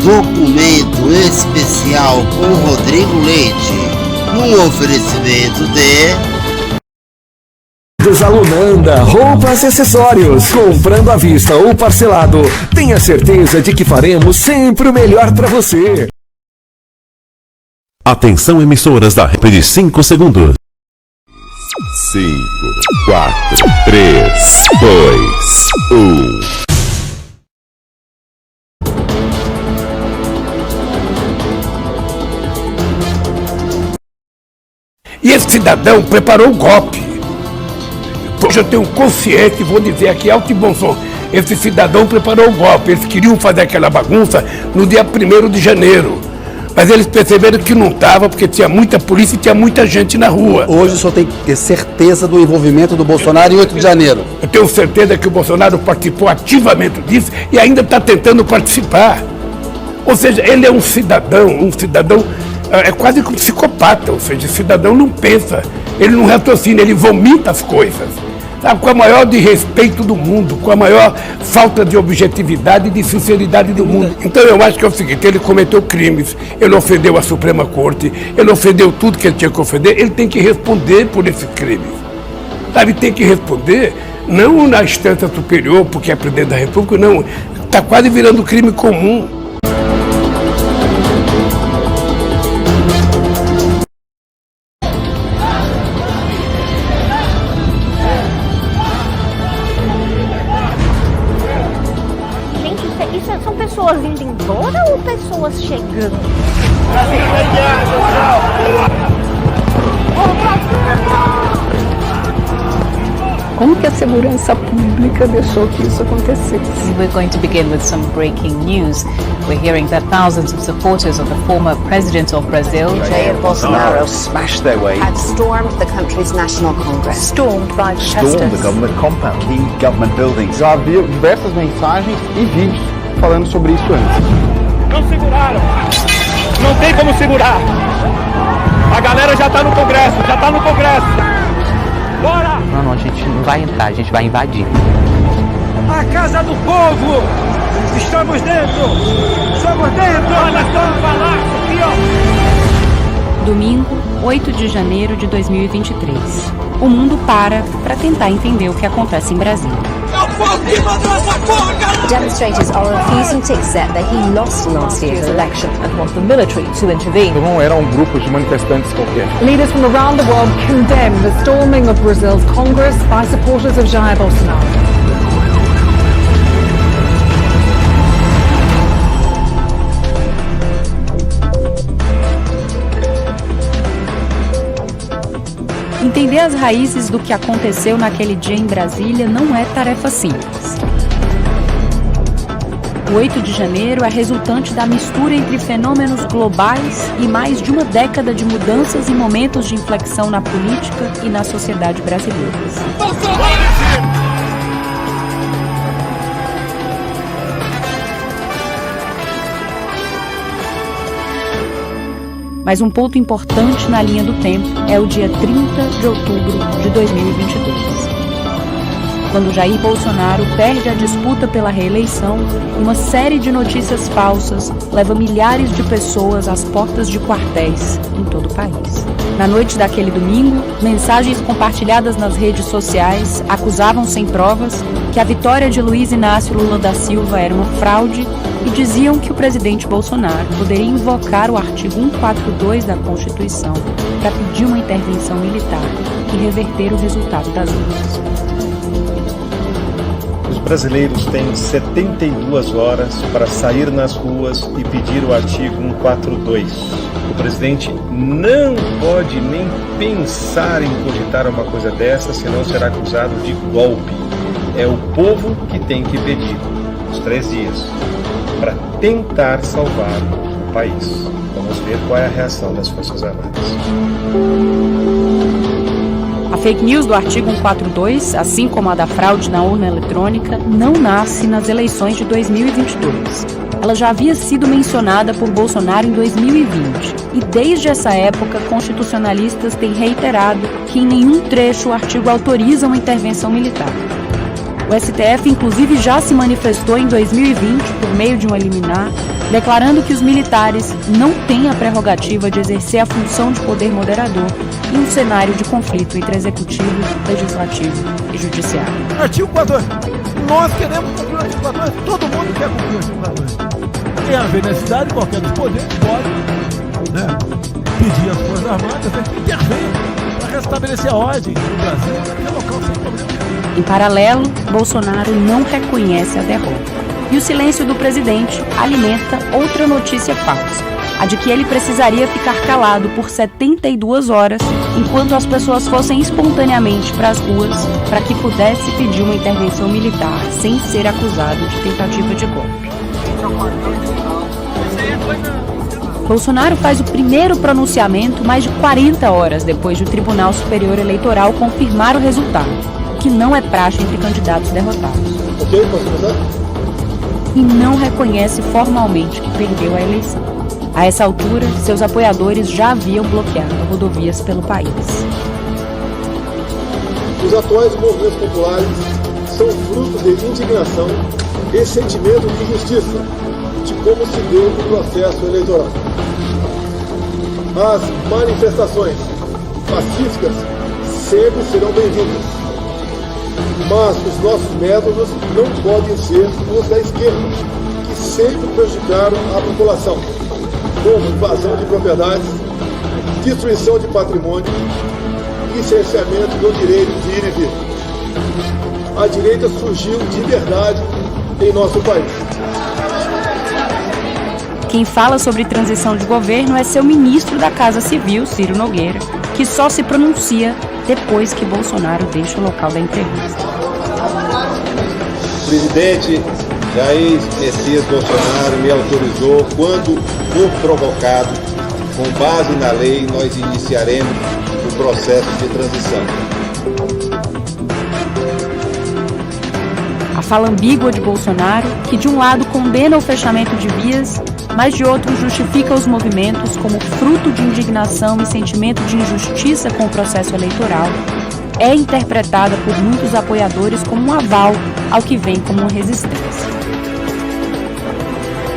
Documento especial com Rodrigo Leite, num oferecimento de Desalunanda, roupas e acessórios. Comprando à vista ou parcelado, tenha certeza de que faremos sempre o melhor para você. Atenção, emissoras da rede de 5 segundos. 5, 4, 3, 2, 1. E esse cidadão preparou o golpe. Hoje eu tenho consciência e vou dizer aqui alto e bom som. Esse cidadão preparou o golpe. Eles queriam fazer aquela bagunça no dia 1º de janeiro. Mas eles perceberam que não estava, porque tinha muita polícia e tinha muita gente na rua. Hoje o senhor tem que ter certeza do envolvimento do Bolsonaro em 8 de janeiro. Eu tenho certeza que o Bolsonaro participou ativamente disso e ainda está tentando participar. Ou seja, ele é um cidadão é quase que um psicopata. Ou seja, o cidadão não pensa, ele não raciocina, ele vomita as coisas. Sabe, com a maior desrespeito do mundo, com a maior falta de objetividade e de sinceridade do mundo. Então eu acho que é o seguinte, ele cometeu crimes, ele ofendeu a Suprema Corte, ele ofendeu tudo que ele tinha que ofender, ele tem que responder por esses crimes. Sabe, tem que responder, não na instância superior, porque é presidente da República, não, está quase virando crime comum. São pessoas indo embora ou pessoas chegando? Como que a segurança pública deixou que isso acontecesse? We're going to begin with some breaking news. We're hearing that thousands of supporters of the former president of Brazil, Jair Bolsonaro, smashed their way, had stormed the country's National Congress, stormed by protesters, stormed the government compound, key government buildings. Já havia diversas mensagens e vídeos falando sobre isso antes. Não seguraram! Não tem como segurar! A galera já tá no Congresso, Bora! Não, a gente não vai entrar, a gente vai invadir. A casa do povo! Estamos dentro! Olha só o palácio aqui, ó! Domingo, 8 de janeiro de 2023. O mundo para tentar entender o que acontece em Brasília. Demonstrators are refusing to accept that he lost last year's election and want the military to intervene. Não eram grupos de manifestantes qualquer. Leaders from around the world condemn the storming of Brazil's Congress by supporters of Jair Bolsonaro. Entender as raízes do que aconteceu naquele dia em Brasília não é tarefa simples. O 8 de janeiro é resultante da mistura entre fenômenos globais e mais de uma década de mudanças e momentos de inflexão na política e na sociedade brasileira. Mas um ponto importante na linha do tempo é o dia 30 de outubro de 2022. Quando Jair Bolsonaro perde a disputa pela reeleição, uma série de notícias falsas leva milhares de pessoas às portas de quartéis em todo o país. Na noite daquele domingo, mensagens compartilhadas nas redes sociais acusavam sem provas que a vitória de Luiz Inácio Lula da Silva era uma fraude e diziam que o presidente Bolsonaro poderia invocar o artigo 142 da Constituição para pedir uma intervenção militar e reverter o resultado das urnas. Os brasileiros têm 72 horas para sair nas ruas e pedir o artigo 142. O presidente não pode nem pensar em cogitar uma coisa dessa, senão será acusado de golpe. É o povo que tem que pedir os 3 dias para tentar salvar o país. Vamos ver qual é a reação das Forças Armadas. A fake news do artigo 142, assim como a da fraude na urna eletrônica, não nasce nas eleições de 2022. Ela já havia sido mencionada por Bolsonaro em 2020. E desde essa época, constitucionalistas têm reiterado que em nenhum trecho o artigo autoriza uma intervenção militar. O STF, inclusive, já se manifestou em 2020 por meio de um liminar, declarando que os militares não têm a prerrogativa de exercer a função de poder moderador em um cenário de conflito entre executivo, legislativo e judiciário. Artigo 42. Nós queremos cumprir o artigo 42. Todo mundo quer cumprir o artigo 42. Quem haver necessidade, qualquer dos poderes pode pedir às Forças Armadas que intervenham para restabelecer a ordem no Brasil, naquele local sem problema. Em paralelo, Bolsonaro não reconhece a derrota. E o silêncio do presidente alimenta outra notícia falsa, a de que ele precisaria ficar calado por 72 horas enquanto as pessoas fossem espontaneamente para as ruas para que pudesse pedir uma intervenção militar sem ser acusado de tentativa de golpe. Bolsonaro faz o primeiro pronunciamento mais de 40 horas depois do Tribunal Superior Eleitoral confirmar o resultado, que não é praxe entre candidatos derrotados. Ok, posso começar? E não reconhece formalmente que perdeu a eleição. A essa altura, seus apoiadores já haviam bloqueado rodovias pelo país. Os atuais movimentos populares são fruto de indignação e sentimento de injustiça de como se deu o processo eleitoral. As manifestações pacíficas sempre serão bem-vindas, mas os nossos métodos não podem ser os da esquerda, que sempre prejudicaram a população, como invasão de propriedades, destruição de patrimônio e cerceamento do direito de ir e vir. A direita surgiu de verdade em nosso país. Quem fala sobre transição de governo é seu ministro da Casa Civil, Ciro Nogueira, que só se pronuncia depois que Bolsonaro deixa o local da entrevista. O presidente Jair Messias Bolsonaro me autorizou, quando for provocado, com base na lei, nós iniciaremos o processo de transição. A fala ambígua de Bolsonaro, que de um lado condena o fechamento de vias, mas de outro justifica os movimentos como fruto de indignação e sentimento de injustiça com o processo eleitoral, é interpretada por muitos apoiadores como um aval ao que vem como uma resistência.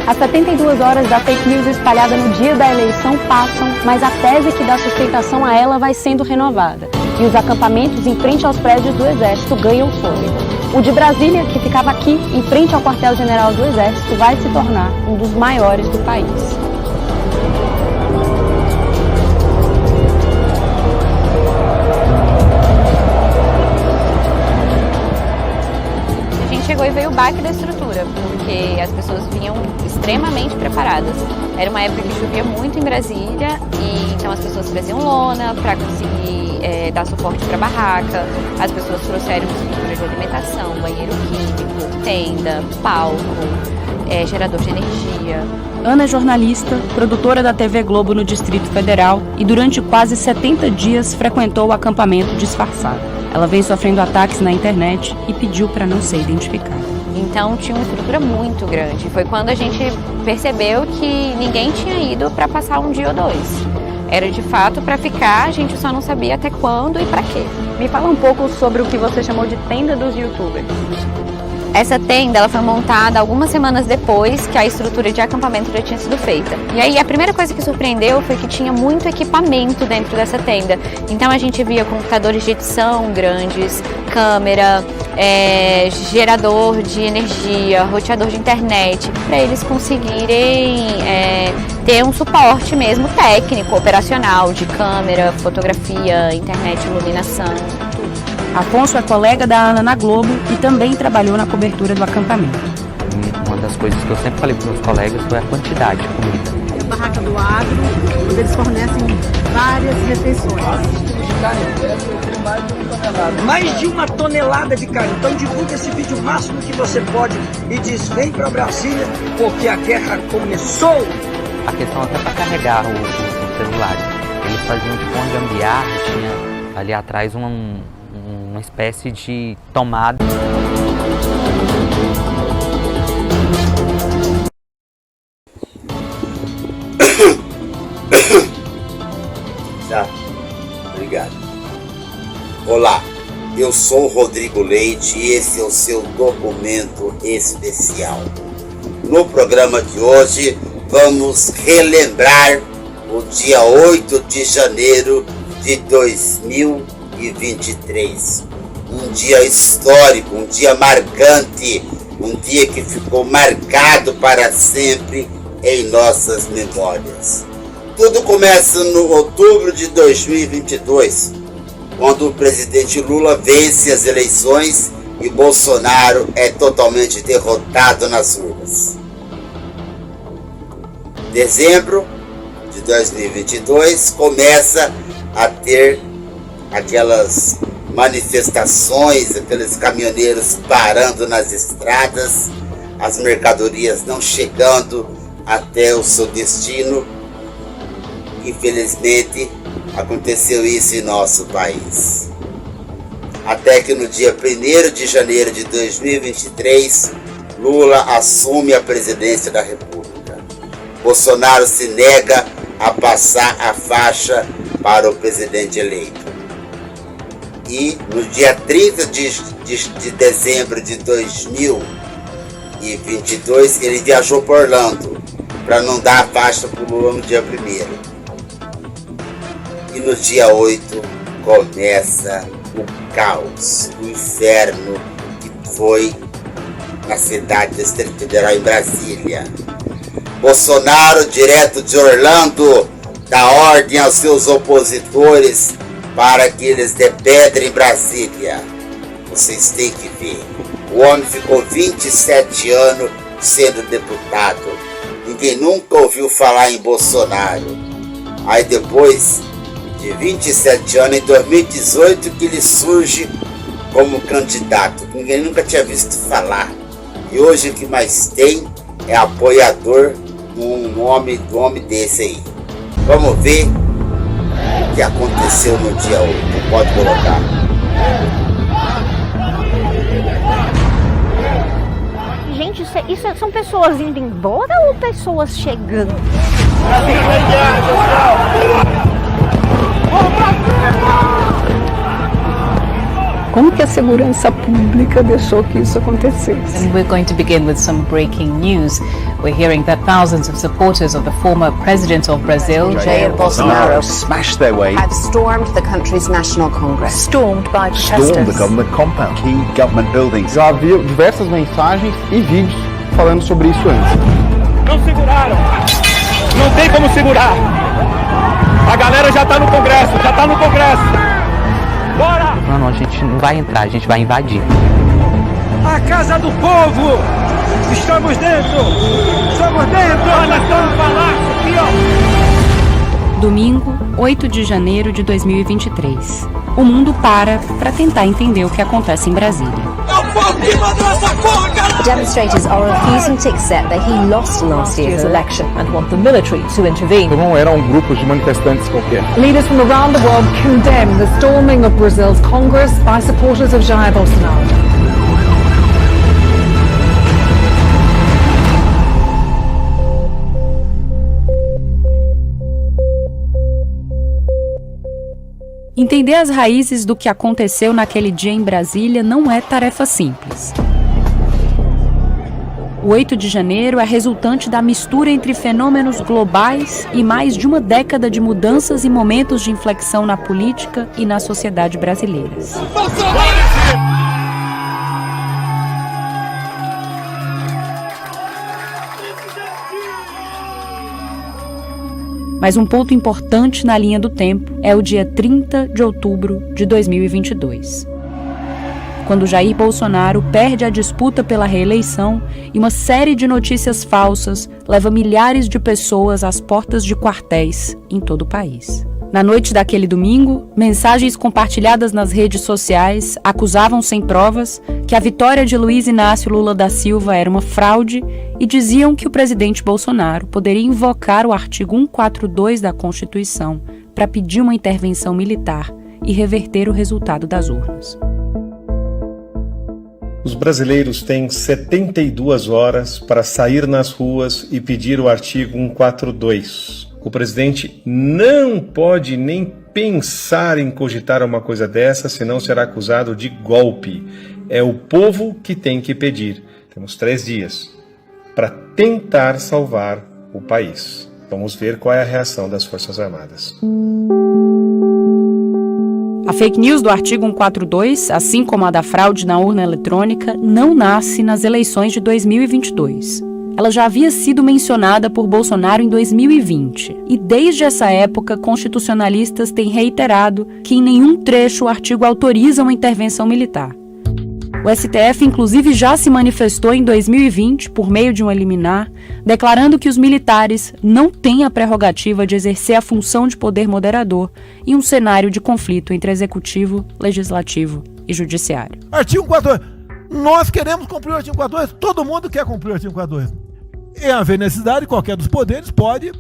As 72 horas da fake news espalhada no dia da eleição passam, mas a tese que dá sustentação a ela vai sendo renovada. E os acampamentos em frente aos prédios do Exército ganham fôlego. O de Brasília, que ficava aqui, em frente ao quartel-general do Exército, vai se tornar um dos maiores do país. A gente chegou e veio o baque da estrutura, porque as pessoas vinham extremamente preparadas. Era uma época que chovia muito em Brasília, e então as pessoas traziam lona para conseguir dar suporte para a barraca. As pessoas trouxeram estrutura de alimentação, banheiro químico, tenda, palco, gerador de energia. Ana é jornalista, produtora da TV Globo no Distrito Federal e durante quase 70 dias frequentou o acampamento disfarçado. Ela vem sofrendo ataques na internet e pediu para não ser identificada. Então tinha uma estrutura muito grande. Foi quando a gente percebeu que ninguém tinha ido para passar um dia ou dois. Era de fato para ficar, a gente só não sabia até quando e para quê. Me fala um pouco sobre o que você chamou de tenda dos youtubers. Essa tenda ela foi montada algumas semanas depois que a estrutura de acampamento já tinha sido feita. E aí a primeira coisa que surpreendeu foi que tinha muito equipamento dentro dessa tenda. Então a gente via computadores de edição grandes, câmera, gerador de energia, roteador de internet, para eles conseguirem ter um suporte mesmo técnico, operacional, de câmera, fotografia, internet, iluminação, tudo. Afonso é colega da Ana na Globo e também trabalhou na cobertura do acampamento. Uma das coisas que eu sempre falei para os meus colegas foi a quantidade de comida. A barraca do agro, onde eles fornecem várias refeições. Mais de 1 tonelada de carne. Então divulga esse vídeo o máximo que você pode e diz: vem para Brasília porque a guerra começou. A questão até para carregar os celulares. Eles faziam tipo uma gambiarra, tinha ali atrás uma espécie de tomada. Já. Obrigado. Olá, eu sou o Rodrigo Leite e esse é o seu documento especial. No programa de hoje, vamos relembrar o dia 8 de janeiro de 2023. Um dia histórico, um dia marcante, um dia que ficou marcado para sempre em nossas memórias. Tudo começa no outubro de 2022, quando o presidente Lula vence as eleições e Bolsonaro é totalmente derrotado nas urnas. Dezembro de 2022 começa a ter aquelas manifestações, aqueles caminhoneiros parando nas estradas, as mercadorias não chegando até o seu destino. Infelizmente, aconteceu isso em nosso país. Até que no dia 1º de janeiro de 2023, Lula assume a presidência da República. Bolsonaro se nega a passar a faixa para o presidente eleito. E no dia 30 de dezembro de 2022, ele viajou para Orlando, para não dar a faixa para o Lula no dia 1º. E no dia 8 começa o caos, o inferno que foi na cidade do Distrito Federal, em Brasília. Bolsonaro, direto de Orlando, dá ordem aos seus opositores para que eles depedrem Brasília. Vocês têm que ver. O homem ficou 27 anos sendo deputado. Ninguém nunca ouviu falar em Bolsonaro. Aí depois de 27 anos, em 2018, que ele surge como candidato. Ninguém nunca tinha visto falar. E hoje o que mais tem é apoiador de um homem desse aí. Vamos ver o que aconteceu no dia 8. Pode colocar. Gente, isso são pessoas indo embora ou pessoas chegando? Como que a segurança pública deixou que isso acontecesse? And we're going to begin with some breaking news. We're hearing that thousands of supporters of the former president of Brazil, Jair Bolsonaro, smashed their way, have stormed the country's national congress. Stormed by protesters. Stormed the government compound, key government buildings. Já havia diversas mensagens e vídeos falando sobre isso antes. Não seguraram. Não tem como segurar. A galera já tá no Congresso, Bora! Não, a gente não vai entrar, a gente vai invadir. A casa do povo! Estamos dentro! Nós estamos no palácio aqui, ó! Domingo, 8 de janeiro de 2023. O mundo para tentar entender o que acontece em Brasília. Demonstrators are refusing to accept that he lost last year's election and want the military to intervene. Não era um grupo de manifestantes qualquer. Leaders from around the world condemn the storming of Brazil's Congress by supporters of Jair Bolsonaro. Entender as raízes do que aconteceu naquele dia em Brasília não é tarefa simples. O 8 de janeiro é resultante da mistura entre fenômenos globais e mais de uma década de mudanças e momentos de inflexão na política e na sociedade brasileiras. Mas um ponto importante na linha do tempo é o dia 30 de outubro de 2022. quando Jair Bolsonaro perde a disputa pela reeleição e uma série de notícias falsas leva milhares de pessoas às portas de quartéis em todo o país. Na noite daquele domingo, mensagens compartilhadas nas redes sociais acusavam sem provas que a vitória de Luiz Inácio Lula da Silva era uma fraude e diziam que o presidente Bolsonaro poderia invocar o artigo 142 da Constituição para pedir uma intervenção militar e reverter o resultado das urnas. Os brasileiros têm 72 horas para sair nas ruas e pedir o artigo 142. O presidente não pode nem pensar em cogitar uma coisa dessa, senão será acusado de golpe. É o povo que tem que pedir. Temos 3 dias para tentar salvar o país. Vamos ver qual é a reação das Forças Armadas. A fake news do artigo 142, assim como a da fraude na urna eletrônica, não nasce nas eleições de 2022. Ela já havia sido mencionada por Bolsonaro em 2020. E desde essa época, constitucionalistas têm reiterado que em nenhum trecho o artigo autoriza uma intervenção militar. O STF, inclusive, já se manifestou em 2020, por meio de um liminar, declarando que os militares não têm a prerrogativa de exercer a função de poder moderador em um cenário de conflito entre executivo, legislativo e judiciário. Artigo 142. Nós queremos cumprir o artigo 142, todo mundo quer cumprir o artigo 142. Em haver necessidade, qualquer dos poderes pode,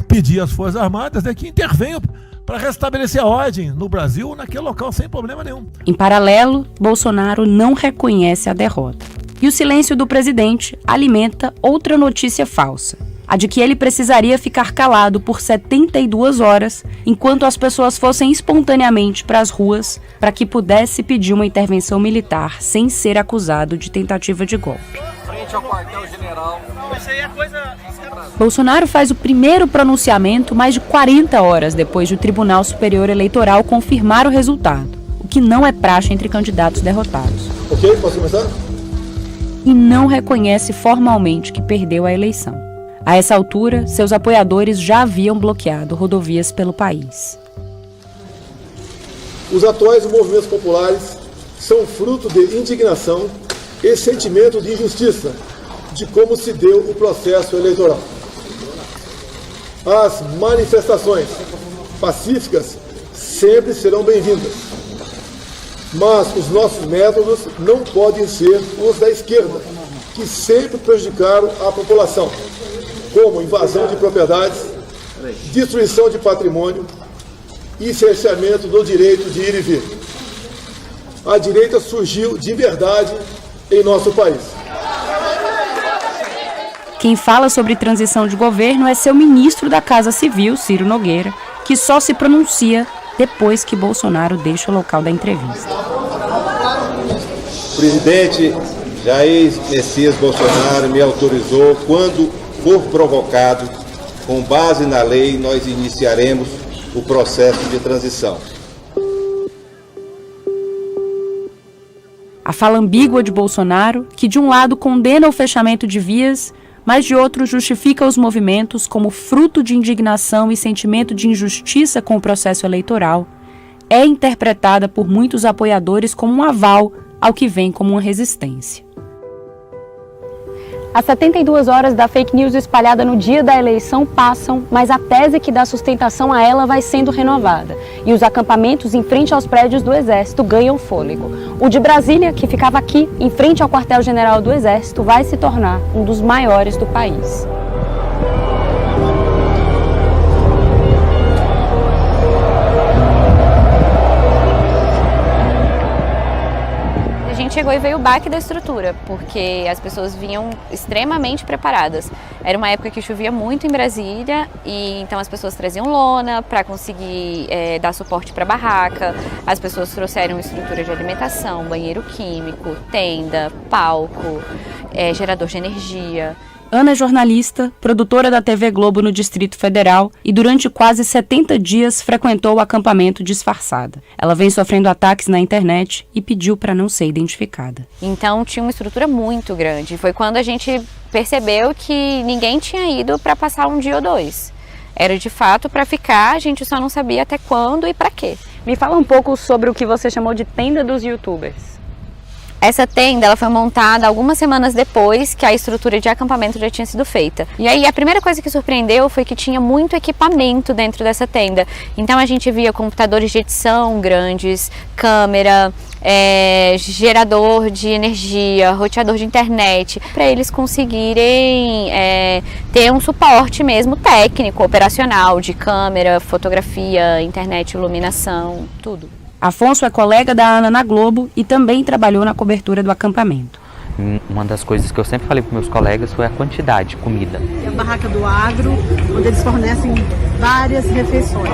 pedir às Forças Armadas que intervenham para restabelecer a ordem no Brasil ou naquele local sem problema nenhum. Em paralelo, Bolsonaro não reconhece a derrota. E o silêncio do presidente alimenta outra notícia falsa. A de que ele precisaria ficar calado por 72 horas enquanto as pessoas fossem espontaneamente para as ruas para que pudesse pedir uma intervenção militar sem ser acusado de tentativa de golpe. Frente ao quartel-general. Isso aí é coisa... Bolsonaro faz o primeiro pronunciamento mais de 40 horas depois de o Tribunal Superior Eleitoral confirmar o resultado, o que não é praxe entre candidatos derrotados. Ok, posso começar? E não reconhece formalmente que perdeu a eleição. A essa altura, seus apoiadores já haviam bloqueado rodovias pelo país. Os atuais movimentos populares são fruto de indignação e sentimento de injustiça de como se deu o processo eleitoral. As manifestações pacíficas sempre serão bem-vindas, mas os nossos métodos não podem ser os da esquerda, que sempre prejudicaram a população, como invasão de propriedades, destruição de patrimônio e cerceamento do direito de ir e vir. A direita surgiu de verdade em nosso país. Quem fala sobre transição de governo é seu ministro da Casa Civil, Ciro Nogueira, que só se pronuncia depois que Bolsonaro deixa o local da entrevista. O presidente Jair Messias Bolsonaro me autorizou, quando for provocado, com base na lei, nós iniciaremos o processo de transição. A fala ambígua de Bolsonaro, que de um lado condena o fechamento de vias, mas de outro justifica os movimentos como fruto de indignação e sentimento de injustiça com o processo eleitoral, é interpretada por muitos apoiadores como um aval ao que vem como uma resistência. As 72 horas da fake news espalhada no dia da eleição passam, mas a tese que dá sustentação a ela vai sendo renovada. E os acampamentos em frente aos prédios do Exército ganham fôlego. O de Brasília, que ficava aqui, em frente ao quartel-general do Exército, vai se tornar um dos maiores do país. A gente chegou e veio o baque da estrutura, porque as pessoas vinham extremamente preparadas. Era uma época que chovia muito em Brasília, e então as pessoas traziam lona para conseguir dar suporte para a barraca. As pessoas trouxeram estrutura de alimentação, banheiro químico, tenda, palco, gerador de energia. Ana é jornalista, produtora da TV Globo no Distrito Federal e durante quase 70 dias frequentou o acampamento disfarçada. Ela vem sofrendo ataques na internet e pediu para não ser identificada. Então tinha uma estrutura muito grande. Foi quando a gente percebeu que ninguém tinha ido para passar um dia ou dois. Era de fato para ficar, a gente só não sabia até quando e para quê. Me fala um pouco sobre o que você chamou de tenda dos youtubers. Essa tenda ela foi montada algumas semanas depois que a estrutura de acampamento já tinha sido feita. E aí a primeira coisa que surpreendeu foi que tinha muito equipamento dentro dessa tenda. Então a gente via computadores de edição grandes, câmera, gerador de energia, roteador de internet, para eles conseguirem ter um suporte mesmo técnico, operacional, de câmera, fotografia, internet, iluminação, tudo. Afonso é colega da Ana na Globo e também trabalhou na cobertura do acampamento. Uma das coisas que eu sempre falei para meus colegas foi a quantidade de comida. É a barraca do agro, onde eles fornecem várias refeições.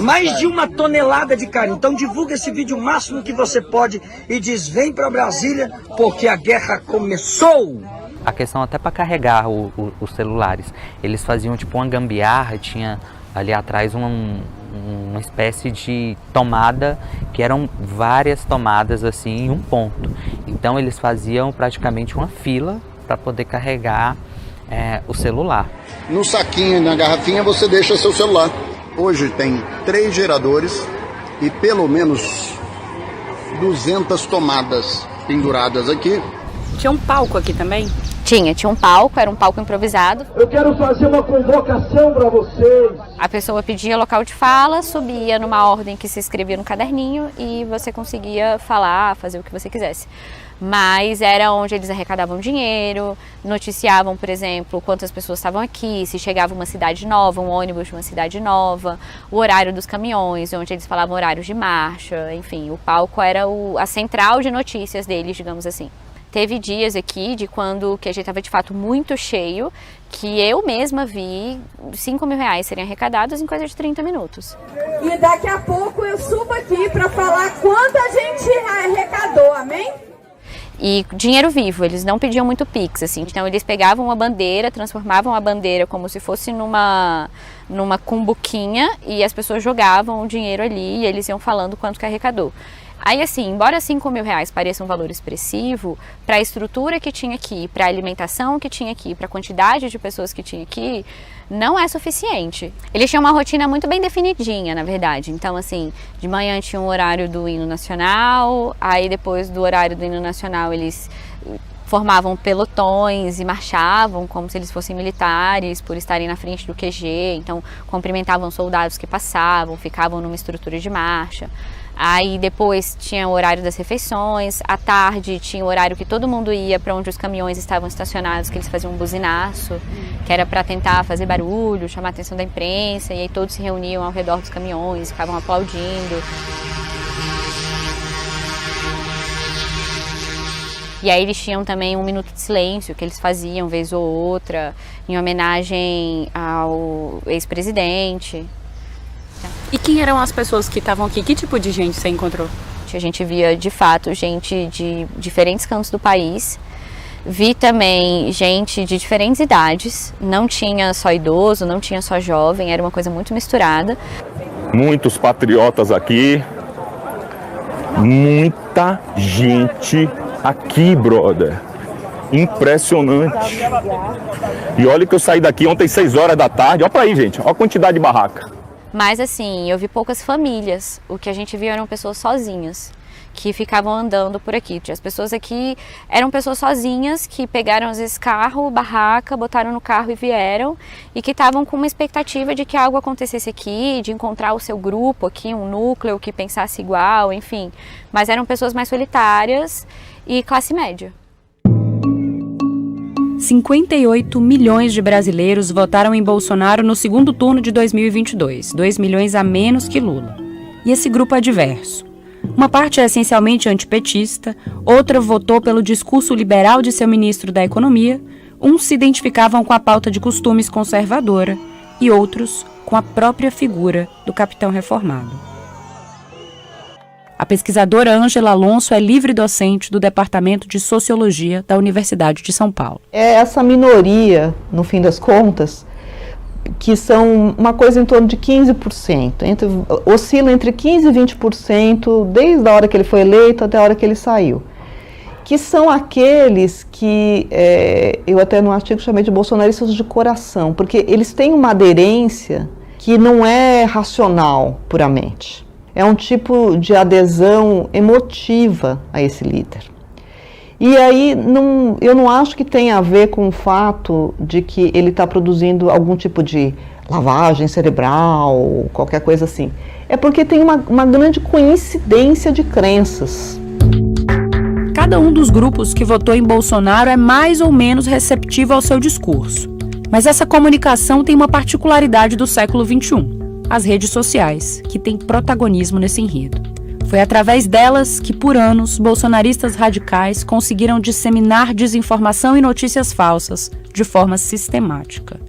Mais de 1 tonelada de carne. Então divulga esse vídeo o máximo que você pode e diz: vem para Brasília porque a guerra começou. A questão até para carregar os celulares. Eles faziam tipo uma gambiarra, tinha ali atrás uma espécie de tomada, que eram várias tomadas assim em um ponto. Então eles faziam praticamente uma fila para poder carregar o celular. No saquinho, na garrafinha, você deixa seu celular. Hoje tem 3 geradores e pelo menos 200 tomadas penduradas aqui. Tinha um palco aqui também? Tinha um palco, era um palco improvisado. Eu quero fazer uma convocação para vocês. A pessoa pedia local de fala, subia numa ordem que se escrevia no caderninho e você conseguia falar, fazer o que você quisesse. Mas era onde eles arrecadavam dinheiro, noticiavam, por exemplo, quantas pessoas estavam aqui, se chegava uma cidade nova, um ônibus de uma cidade nova, o horário dos caminhões, onde eles falavam horários de marcha, enfim, o palco era a central de notícias deles, digamos assim. Teve dias aqui que a gente estava de fato muito cheio, que eu mesma vi 5 mil reais serem arrecadados em coisa de 30 minutos. E daqui a pouco eu subo aqui para falar quanto a gente arrecadou, amém? E dinheiro vivo, eles não pediam muito Pix, assim. Então eles pegavam uma bandeira, transformavam a bandeira como se fosse numa cumbuquinha e as pessoas jogavam o dinheiro ali e eles iam falando quanto que arrecadou. Aí assim, embora 5 mil reais pareça um valor expressivo, para a estrutura que tinha aqui, para a alimentação que tinha aqui, para a quantidade de pessoas que tinha aqui, não é suficiente. Eles tinham uma rotina muito bem definidinha, na verdade. Então assim, de manhã tinha um horário do hino nacional, aí depois do horário do hino nacional eles formavam pelotões e marchavam como se eles fossem militares por estarem na frente do QG, então cumprimentavam soldados que passavam, ficavam numa estrutura de marcha. Aí depois tinha o horário das refeições, à tarde tinha o horário que todo mundo ia para onde os caminhões estavam estacionados, que eles faziam um buzinaço, que era para tentar fazer barulho, chamar a atenção da imprensa, e aí todos se reuniam ao redor dos caminhões, ficavam aplaudindo. E aí eles tinham também um minuto de silêncio, que eles faziam vez ou outra, em homenagem ao ex-presidente. E quem eram as pessoas que estavam aqui? Que tipo de gente você encontrou? A gente via, de fato, gente de diferentes cantos do país. Vi também gente de diferentes idades. Não tinha só idoso, não tinha só jovem. Era uma coisa muito misturada. Muitos patriotas aqui. Muita gente aqui, brother. Impressionante. E olha que eu saí daqui ontem 6 horas da tarde. Olha pra aí, gente. Olha a quantidade de barraca. Mas assim, eu vi poucas famílias. O que a gente viu eram pessoas sozinhas, que ficavam andando por aqui. As pessoas aqui eram pessoas sozinhas que pegaram às vezes carro, barraca, botaram no carro e vieram. E que estavam com uma expectativa de que algo acontecesse aqui, de encontrar o seu grupo aqui, um núcleo que pensasse igual, enfim. Mas eram pessoas mais solitárias e classe média. 58 milhões de brasileiros votaram em Bolsonaro no segundo turno de 2022, 2 milhões a menos que Lula. E esse grupo é diverso. Uma parte é essencialmente antipetista, outra votou pelo discurso liberal de seu ministro da Economia, uns se identificavam com a pauta de costumes conservadora e outros com a própria figura do capitão reformado. A pesquisadora Ângela Alonso é livre docente do Departamento de Sociologia da Universidade de São Paulo. É essa minoria, no fim das contas, que são uma coisa em torno de 15%, oscila entre 15% e 20%, desde a hora que ele foi eleito até a hora que ele saiu. Que são aqueles que, eu até no artigo chamei de bolsonaristas de coração, porque eles têm uma aderência que não é racional puramente. É um tipo de adesão emotiva a esse líder. E aí eu não acho que tenha a ver com o fato de que ele está produzindo algum tipo de lavagem cerebral, qualquer coisa assim. É porque tem uma grande coincidência de crenças. Cada um dos grupos que votou em Bolsonaro é mais ou menos receptivo ao seu discurso. Mas essa comunicação tem uma particularidade do século XXI, as redes sociais, que têm protagonismo nesse enredo. Foi através delas que, por anos, bolsonaristas radicais conseguiram disseminar desinformação e notícias falsas de forma sistemática.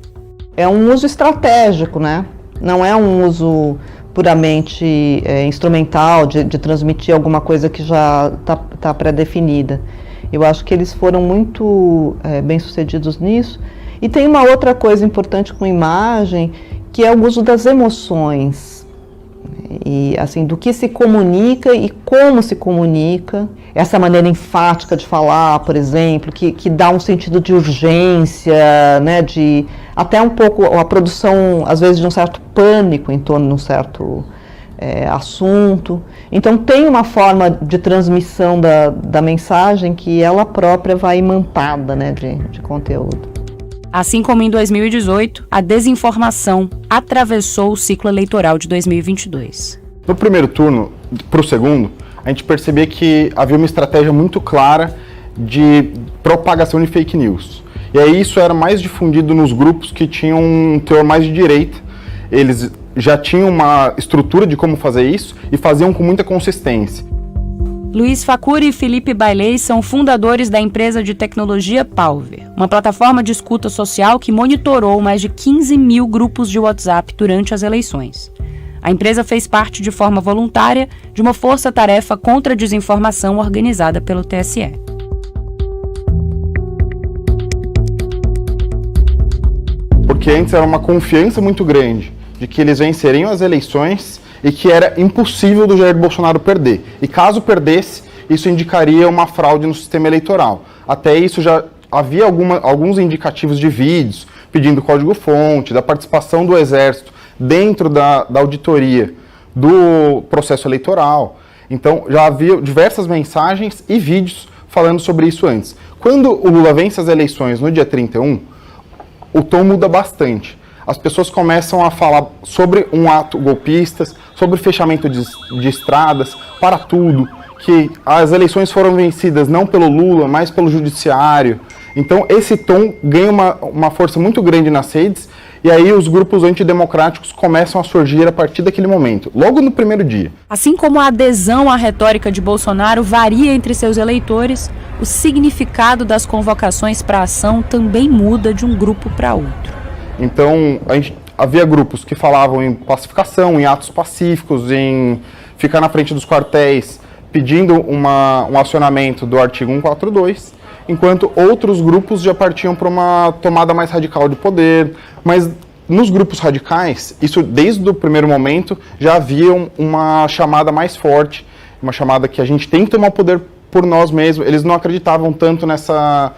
É um uso estratégico, né? Não é um uso puramente instrumental de transmitir alguma coisa que já está pré-definida. Eu acho que eles foram muito bem-sucedidos nisso. E tem uma outra coisa importante com imagem, que é o uso das emoções. E assim, do que se comunica e como se comunica. Essa maneira enfática de falar, por exemplo, que dá um sentido de urgência, né, de até um pouco a produção, às vezes, de um certo pânico em torno de um certo assunto. Então tem uma forma de transmissão da mensagem que ela própria vai imantada, né, de conteúdo. Assim como em 2018, a desinformação atravessou o ciclo eleitoral de 2022. No primeiro turno, para o segundo, a gente percebia que havia uma estratégia muito clara de propagação de fake news. E aí isso era mais difundido nos grupos que tinham um teor mais de direita. Eles já tinham uma estrutura de como fazer isso e faziam com muita consistência. Luiz Facuri e Felipe Bailey são fundadores da empresa de tecnologia Palver, uma plataforma de escuta social que monitorou mais de 15 mil grupos de WhatsApp durante as eleições. A empresa fez parte de forma voluntária de uma força-tarefa contra a desinformação organizada pelo TSE. Porque antes era uma confiança muito grande de que eles venceriam as eleições e que era impossível do Jair Bolsonaro perder. E caso perdesse, isso indicaria uma fraude no sistema eleitoral. Até isso já havia alguns indicativos de vídeos pedindo código-fonte, da participação do Exército dentro da auditoria do processo eleitoral. Então já havia diversas mensagens e vídeos falando sobre isso antes. Quando o Lula vence as eleições no dia 31, o tom muda bastante. As pessoas começam a falar sobre um ato golpista, sobre fechamento de estradas, para tudo, que as eleições foram vencidas não pelo Lula, mas pelo judiciário. Então esse tom ganha uma força muito grande nas redes, e aí os grupos antidemocráticos começam a surgir a partir daquele momento, logo no primeiro dia. Assim como a adesão à retórica de Bolsonaro varia entre seus eleitores, o significado das convocações para a ação também muda de um grupo para outro. Então, havia grupos que falavam em pacificação, em atos pacíficos, em ficar na frente dos quartéis pedindo um acionamento do artigo 142, enquanto outros grupos já partiam para uma tomada mais radical de poder. Mas nos grupos radicais, isso desde o primeiro momento, já havia uma chamada mais forte, uma chamada que a gente tem que tomar o poder por nós mesmos. Eles não acreditavam tanto nessa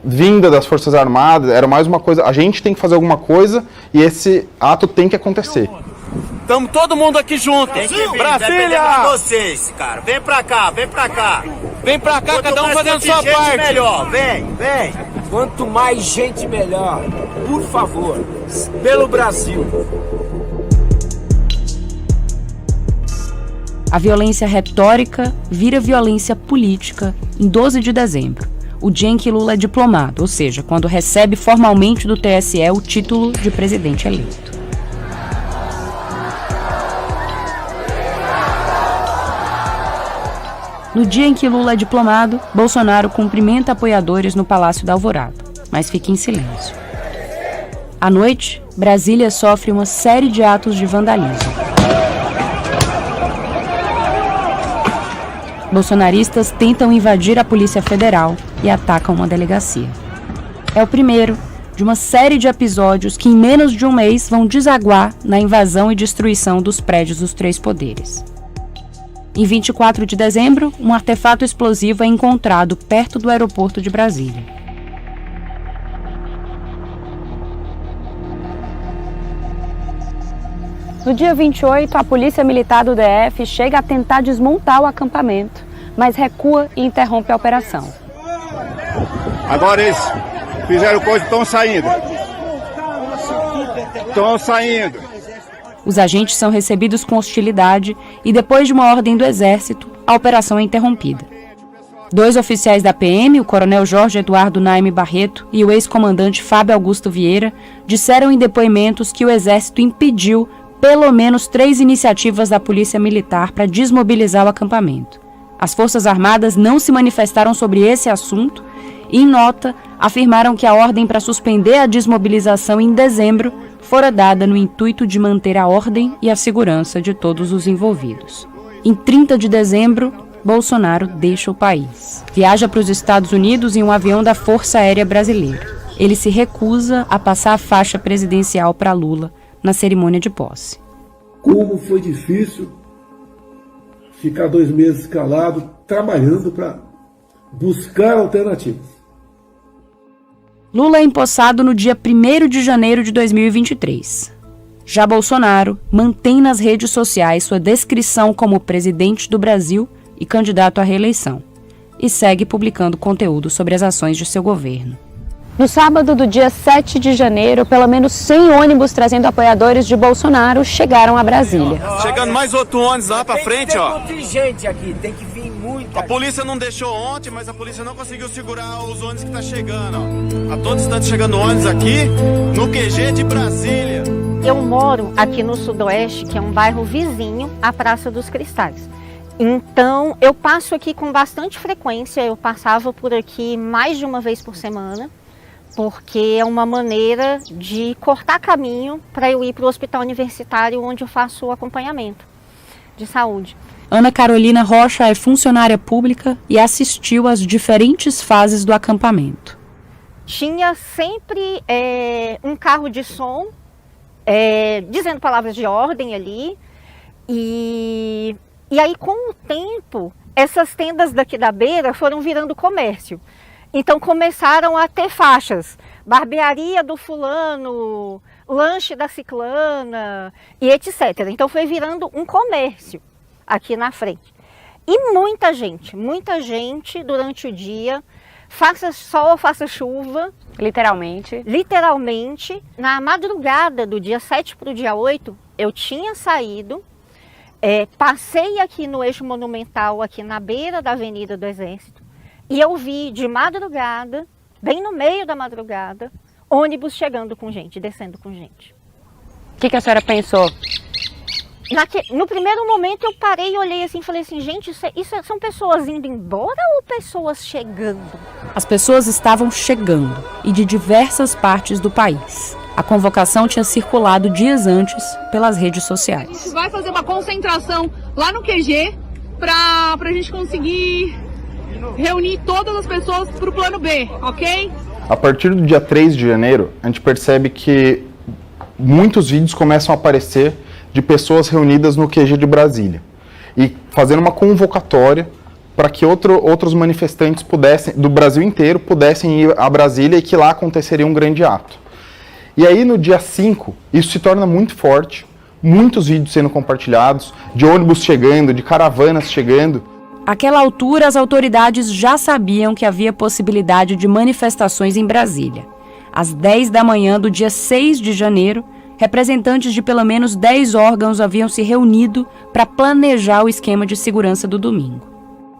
vinda das Forças Armadas, era mais uma coisa, a gente tem que fazer alguma coisa e esse ato tem que acontecer. Estamos todo mundo aqui junto. Brasília! Vocês, cara, vem pra cá, vem pra cá. Vem pra cá, cada um fazendo sua parte. Melhor, vem. Quanto mais gente, melhor. Por favor, pelo Brasil. A violência retórica vira violência política em 12 de dezembro. O dia em que Lula é diplomado, ou seja, quando recebe formalmente do TSE o título de presidente eleito. No dia em que Lula é diplomado, Bolsonaro cumprimenta apoiadores no Palácio da Alvorada, mas fica em silêncio. À noite, Brasília sofre uma série de atos de vandalismo. Bolsonaristas tentam invadir a Polícia Federal e atacam uma delegacia. É o primeiro de uma série de episódios que em menos de um mês vão desaguar na invasão e destruição dos prédios dos três poderes. Em 24 de dezembro, um artefato explosivo é encontrado perto do aeroporto de Brasília. No dia 28, a Polícia Militar do DF chega a tentar desmontar o acampamento, mas recua e interrompe a operação. Agora eles fizeram coisa e estão saindo. Estão saindo. Os agentes são recebidos com hostilidade e, depois de uma ordem do Exército, a operação é interrompida. 2 oficiais da PM, o coronel Jorge Eduardo Naime Barreto e o ex-comandante Fábio Augusto Vieira, disseram em depoimentos que o Exército impediu pelo menos 3 iniciativas da Polícia Militar para desmobilizar o acampamento. As Forças Armadas não se manifestaram sobre esse assunto e, em nota, afirmaram que a ordem para suspender a desmobilização em dezembro fora dada no intuito de manter a ordem e a segurança de todos os envolvidos. Em 30 de dezembro, Bolsonaro deixa o país. Viaja para os Estados Unidos em um avião da Força Aérea Brasileira. Ele se recusa a passar a faixa presidencial para Lula na cerimônia de posse. Como foi difícil ficar 2 meses calado, trabalhando para buscar alternativas. Lula é empossado no dia 1º de janeiro de 2023. Já Bolsonaro mantém nas redes sociais sua descrição como presidente do Brasil e candidato à reeleição, e segue publicando conteúdo sobre as ações de seu governo. No sábado do dia 7 de janeiro, pelo menos 100 ônibus trazendo apoiadores de Bolsonaro chegaram a Brasília. Chegando mais outro ônibus lá pra frente, ó. Tem gente aqui, tem que vir muita. A polícia não deixou ontem, mas a polícia não conseguiu segurar os ônibus que tá chegando, ó. A todo instante chegando ônibus aqui, no QG de Brasília. Eu moro aqui no Sudoeste, que é um bairro vizinho à Praça dos Cristais. Então, eu passo aqui com bastante frequência, eu passava por aqui mais de uma vez por semana, porque é uma maneira de cortar caminho para eu ir para o hospital universitário, onde eu faço o acompanhamento de saúde. Ana Carolina Rocha é funcionária pública e assistiu às diferentes fases do acampamento. Tinha sempre um carro de som, dizendo palavras de ordem ali, e aí com o tempo, essas tendas daqui da beira foram virando comércio. Então começaram a ter faixas, barbearia do fulano, lanche da ciclana e etc. Então foi virando um comércio aqui na frente. E muita gente durante o dia, faça sol, faça chuva. Literalmente, na madrugada do dia 7 para o dia 8, eu tinha saído, passei aqui no eixo monumental, aqui na beira da Avenida do Exército, e eu vi de madrugada, bem no meio da madrugada, ônibus chegando com gente, descendo com gente. O que a senhora pensou? No primeiro momento eu parei e olhei assim e falei assim, gente, isso são pessoas indo embora ou pessoas chegando? As pessoas estavam chegando e de diversas partes do país. A convocação tinha circulado dias antes pelas redes sociais. A gente vai fazer uma concentração lá no QG para a gente conseguir reunir todas as pessoas para o plano B, ok? A partir do dia 3 de janeiro, a gente percebe que muitos vídeos começam a aparecer de pessoas reunidas no QG de Brasília e fazendo uma convocatória para que outros manifestantes do Brasil inteiro pudessem ir a Brasília e que lá aconteceria um grande ato. E aí no dia 5, isso se torna muito forte, muitos vídeos sendo compartilhados, de ônibus chegando, de caravanas chegando. Àquela altura, as autoridades já sabiam que havia possibilidade de manifestações em Brasília. Às 10 da manhã do dia 6 de janeiro, representantes de pelo menos 10 órgãos haviam se reunido para planejar o esquema de segurança do domingo.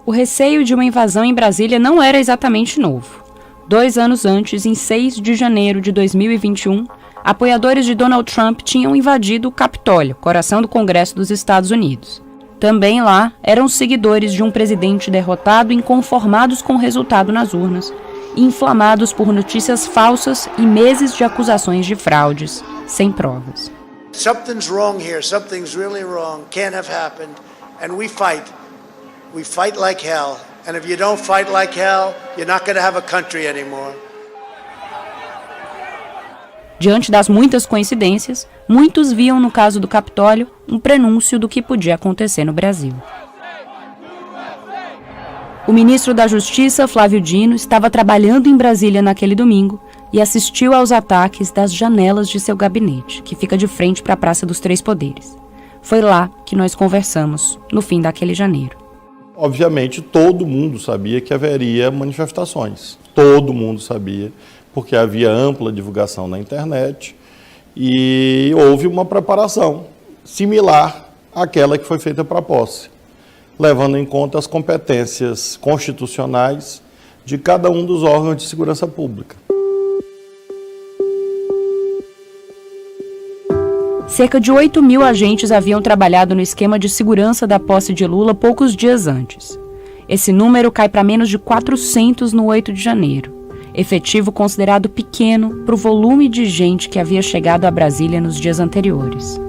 O receio de uma invasão em Brasília não era exatamente novo. 2 anos antes, em 6 de janeiro de 2021, apoiadores de Donald Trump tinham invadido o Capitólio, coração do Congresso dos Estados Unidos. Também lá eram seguidores de um presidente derrotado, inconformados com o resultado nas urnas, e inflamados por notícias falsas e meses de acusações de fraudes, sem provas. Something's wrong here, something's really wrong, can't have happened, and we fight. We fight like hell, and if you don't fight like hell, you're not going to have a country anymore. Diante das muitas coincidências, muitos viam no caso do Capitólio um prenúncio do que podia acontecer no Brasil. O ministro da Justiça, Flávio Dino, estava trabalhando em Brasília naquele domingo e assistiu aos ataques das janelas de seu gabinete, que fica de frente para a Praça dos Três Poderes. Foi lá que nós conversamos, no fim daquele janeiro. Obviamente, todo mundo sabia que haveria manifestações. Todo mundo sabia, porque havia ampla divulgação na internet e houve uma preparação similar àquela que foi feita para a posse, levando em conta as competências constitucionais de cada um dos órgãos de segurança pública. Cerca de 8 mil agentes haviam trabalhado no esquema de segurança da posse de Lula poucos dias antes. Esse número cai para menos de 400 no 8 de janeiro, efetivo considerado pequeno para o volume de gente que havia chegado a Brasília nos dias anteriores.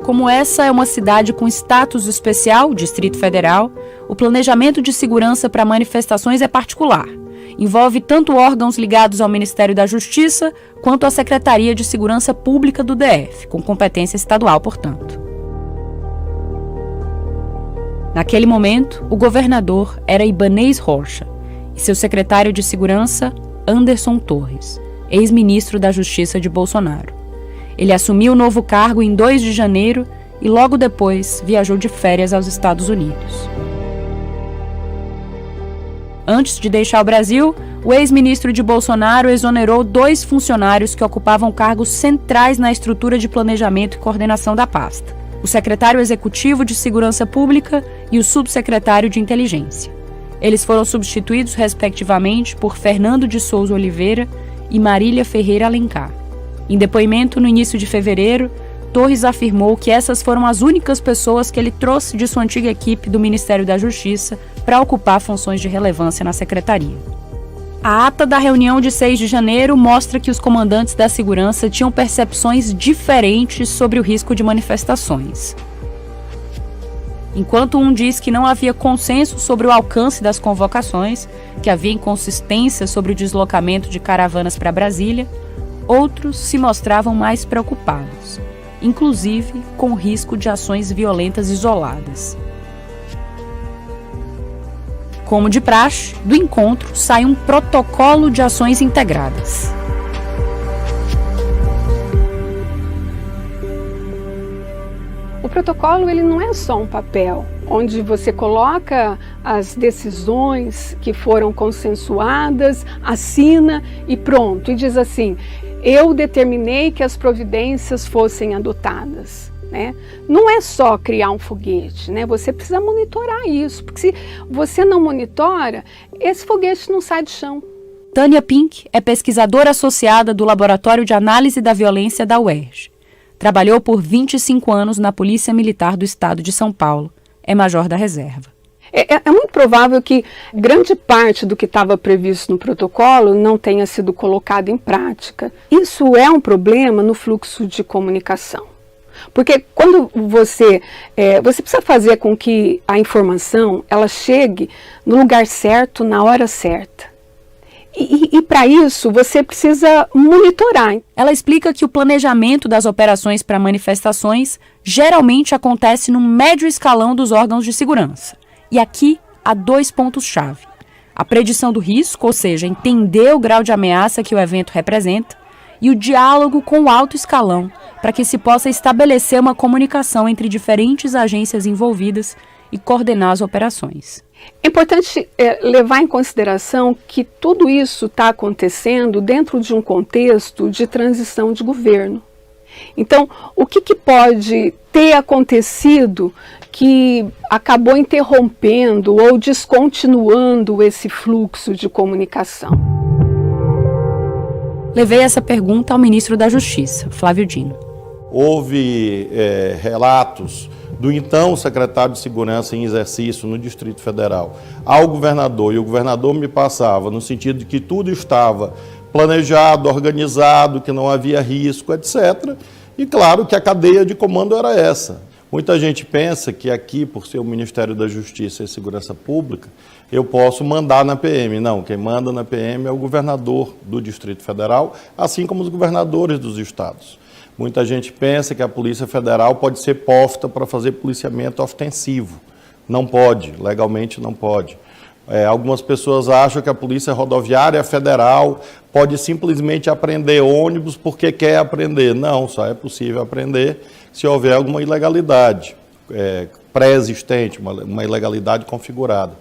Como essa é uma cidade com status especial, Distrito Federal, o planejamento de segurança para manifestações é particular. Envolve tanto órgãos ligados ao Ministério da Justiça, quanto à Secretaria de Segurança Pública do DF, com competência estadual, portanto. Naquele momento, o governador era Ibanez Rocha e seu secretário de Segurança, Anderson Torres, ex-ministro da Justiça de Bolsonaro. Ele assumiu o novo cargo em 2 de janeiro e logo depois viajou de férias aos Estados Unidos. Antes de deixar o Brasil, o ex-ministro de Bolsonaro exonerou 2 funcionários que ocupavam cargos centrais na estrutura de planejamento e coordenação da pasta: o secretário executivo de Segurança Pública e o subsecretário de Inteligência. Eles foram substituídos, respectivamente, por Fernando de Souza Oliveira e Marília Ferreira Alencar. Em depoimento no início de fevereiro, Torres afirmou que essas foram as únicas pessoas que ele trouxe de sua antiga equipe do Ministério da Justiça para ocupar funções de relevância na secretaria. A ata da reunião de 6 de janeiro mostra que os comandantes da segurança tinham percepções diferentes sobre o risco de manifestações. Enquanto um diz que não havia consenso sobre o alcance das convocações, que havia inconsistência sobre o deslocamento de caravanas para Brasília, outros se mostravam mais preocupados, inclusive com o risco de ações violentas isoladas. Como de praxe, do encontro sai um protocolo de ações integradas. O protocolo ele não é só um papel, onde você coloca as decisões que foram consensuadas, assina e pronto, e diz assim: eu determinei que as providências fossem adotadas. Né? Não é só criar um foguete, né? Você precisa monitorar isso, porque se você não monitora, esse foguete não sai do chão. Tânia Pink é pesquisadora associada do Laboratório de Análise da Violência da UERJ. Trabalhou por 25 anos na Polícia Militar do Estado de São Paulo. É major da reserva. É muito provável que grande parte do que estava previsto no protocolo não tenha sido colocado em prática. Isso é um problema no fluxo de comunicação. Porque quando você precisa fazer com que a informação ela chegue no lugar certo, na hora certa. E para isso você precisa monitorar. Ela explica que o planejamento das operações para manifestações geralmente acontece no médio escalão dos órgãos de segurança. E aqui há 2 pontos-chave: a predição do risco, ou seja, entender o grau de ameaça que o evento representa, e o diálogo com o alto escalão, para que se possa estabelecer uma comunicação entre diferentes agências envolvidas e coordenar as operações. É importante levar em consideração que tudo isso está acontecendo dentro de um contexto de transição de governo. Então, o que pode ter acontecido que acabou interrompendo ou descontinuando esse fluxo de comunicação? Levei essa pergunta ao ministro da Justiça, Flávio Dino. Houve relatos do então secretário de Segurança em exercício no Distrito Federal ao governador, e o governador me passava no sentido de que tudo estava planejado, organizado, que não havia risco, etc. E claro que a cadeia de comando era essa. Muita gente pensa que aqui, por ser o Ministério da Justiça e Segurança Pública, eu posso mandar na PM. Não, quem manda na PM é o governador do Distrito Federal, assim como os governadores dos estados. Muita gente pensa que a Polícia Federal pode ser posta para fazer policiamento ostensivo. Não pode, legalmente não pode. Algumas pessoas acham que a Polícia Rodoviária Federal pode simplesmente apreender ônibus porque quer aprender. Não, só é possível aprender se houver alguma ilegalidade pré-existente, uma ilegalidade configurada.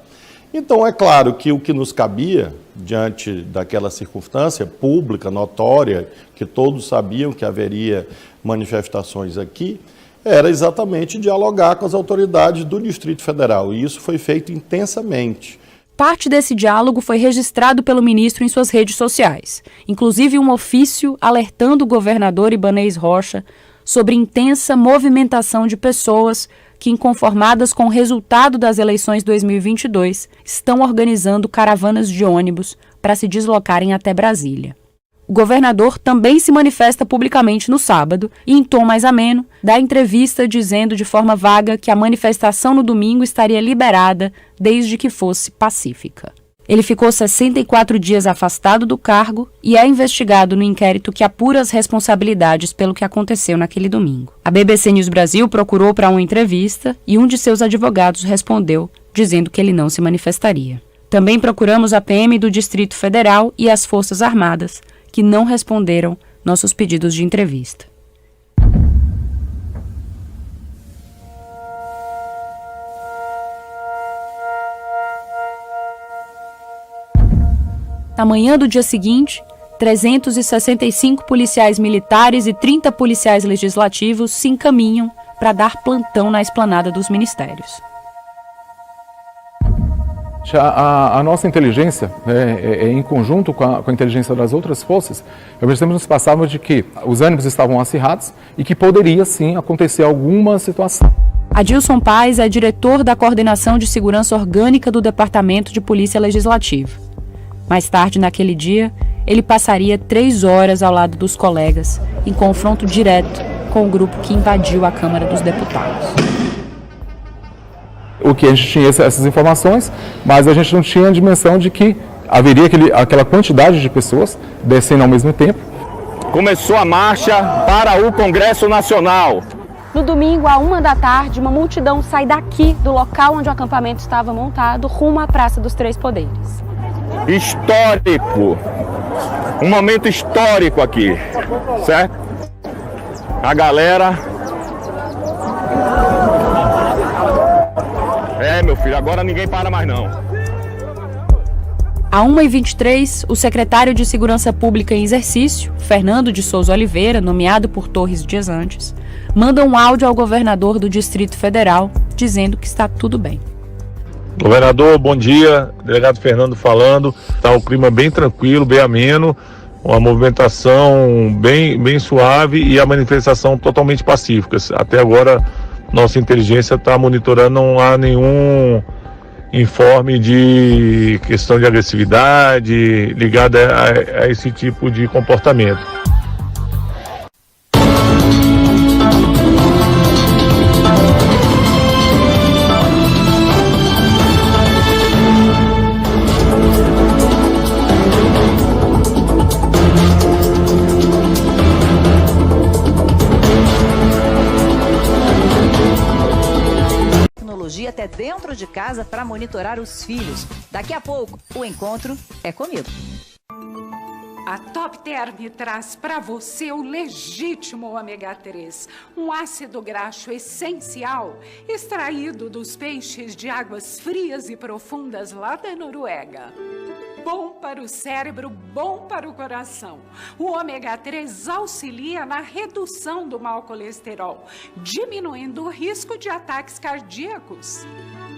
Então, é claro que o que nos cabia, diante daquela circunstância pública, notória, que todos sabiam que haveria manifestações aqui, era exatamente dialogar com as autoridades do Distrito Federal, e isso foi feito intensamente. Parte desse diálogo foi registrado pelo ministro em suas redes sociais, inclusive um ofício alertando o governador Ibanez Rocha sobre intensa movimentação de pessoas que, inconformadas com o resultado das eleições 2022, estão organizando caravanas de ônibus para se deslocarem até Brasília. O governador também se manifesta publicamente no sábado e, em tom mais ameno, dá entrevista dizendo de forma vaga que a manifestação no domingo estaria liberada desde que fosse pacífica. Ele ficou 64 dias afastado do cargo e é investigado no inquérito que apura as responsabilidades pelo que aconteceu naquele domingo. A BBC News Brasil procurou para uma entrevista e um de seus advogados respondeu, dizendo que ele não se manifestaria. Também procuramos a PM do Distrito Federal e as Forças Armadas, que não responderam nossos pedidos de entrevista. Na manhã do dia seguinte, 365 policiais militares e 30 policiais legislativos se encaminham para dar plantão na esplanada dos ministérios. A nossa inteligência, em conjunto com a inteligência das outras forças, nos passava de que os ânimos estavam acirrados e que poderia sim acontecer alguma situação. Adilson Paes é diretor da Coordenação de Segurança Orgânica do Departamento de Polícia Legislativa. Mais tarde, naquele dia, ele passaria 3 horas ao lado dos colegas, em confronto direto com o grupo que invadiu a Câmara dos Deputados. O que a gente tinha essas informações, mas a gente não tinha a dimensão de que haveria aquela quantidade de pessoas descendo ao mesmo tempo. Começou a marcha para o Congresso Nacional. No domingo, à 1 da tarde, uma multidão sai daqui do local onde o acampamento estava montado, rumo à Praça dos Três Poderes. Histórico, um momento histórico aqui, certo? A galera, meu filho, agora ninguém para mais não. À 1h23, o secretário de Segurança Pública em exercício, Fernando de Souza Oliveira, nomeado por Torres dias antes, manda um áudio ao governador do Distrito Federal, dizendo que está tudo bem. Governador, bom dia, delegado Fernando falando, está o clima bem tranquilo, bem ameno, uma movimentação bem suave e a manifestação totalmente pacífica. Até agora, nossa inteligência está monitorando, não há nenhum informe de questão de agressividade ligada a esse tipo de comportamento. Até dentro de casa para monitorar os filhos. Daqui a pouco, o encontro é comigo. A Top Term traz para você o legítimo ômega 3, um ácido graxo essencial extraído dos peixes de águas frias e profundas lá da Noruega. Bom para o cérebro, bom para o coração. O ômega 3 auxilia na redução do mau colesterol, diminuindo o risco de ataques cardíacos.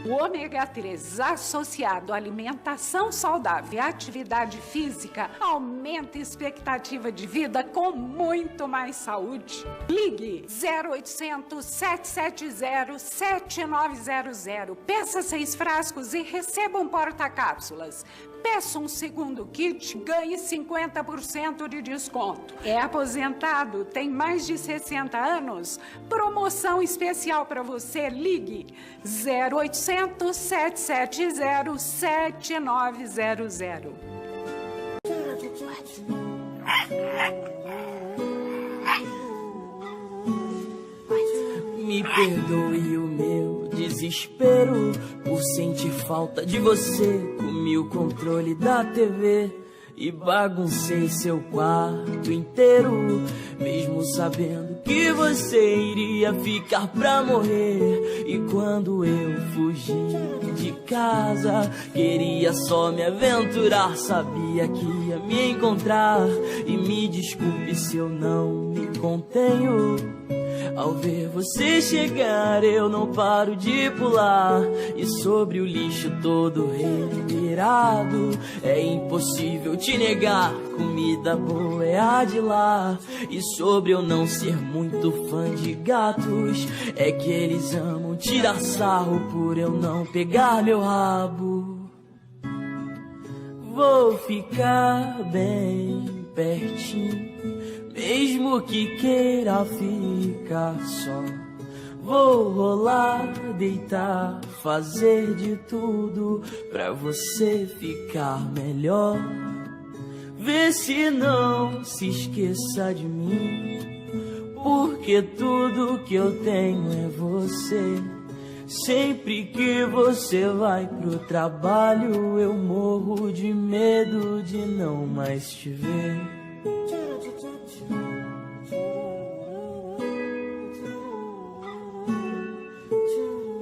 O ômega 3 associado à alimentação saudável e atividade física aumenta a expectativa de vida com muito mais saúde. Ligue 0800 770 7900. Peça 6 frascos e receba um porta-cápsulas. Peça um segundo kit, ganhe 50% de desconto. É aposentado, tem mais de 60 anos? Promoção especial para você. Ligue 0800 770 7900. Me perdoe o meu desespero por sentir falta de você. Comi o controle da TV e baguncei seu quarto inteiro, mesmo sabendo que você iria ficar pra morrer. E quando eu fugi de casa, queria só me aventurar, sabia que ia me encontrar. E me desculpe se eu não me contenho, ao ver você chegar eu não paro de pular. E sobre o lixo todo revirado, é impossível te negar, comida boa é a de lá. E sobre eu não ser muito fã de gatos, é que eles amam tirar sarro por eu não pegar meu rabo. Vou ficar bem pertinho, mesmo que queira ficar só. Vou rolar, deitar, fazer de tudo pra você ficar melhor. Vê se não se esqueça de mim, porque tudo que eu tenho é você. Sempre que você vai pro trabalho, eu morro de medo de não mais te ver.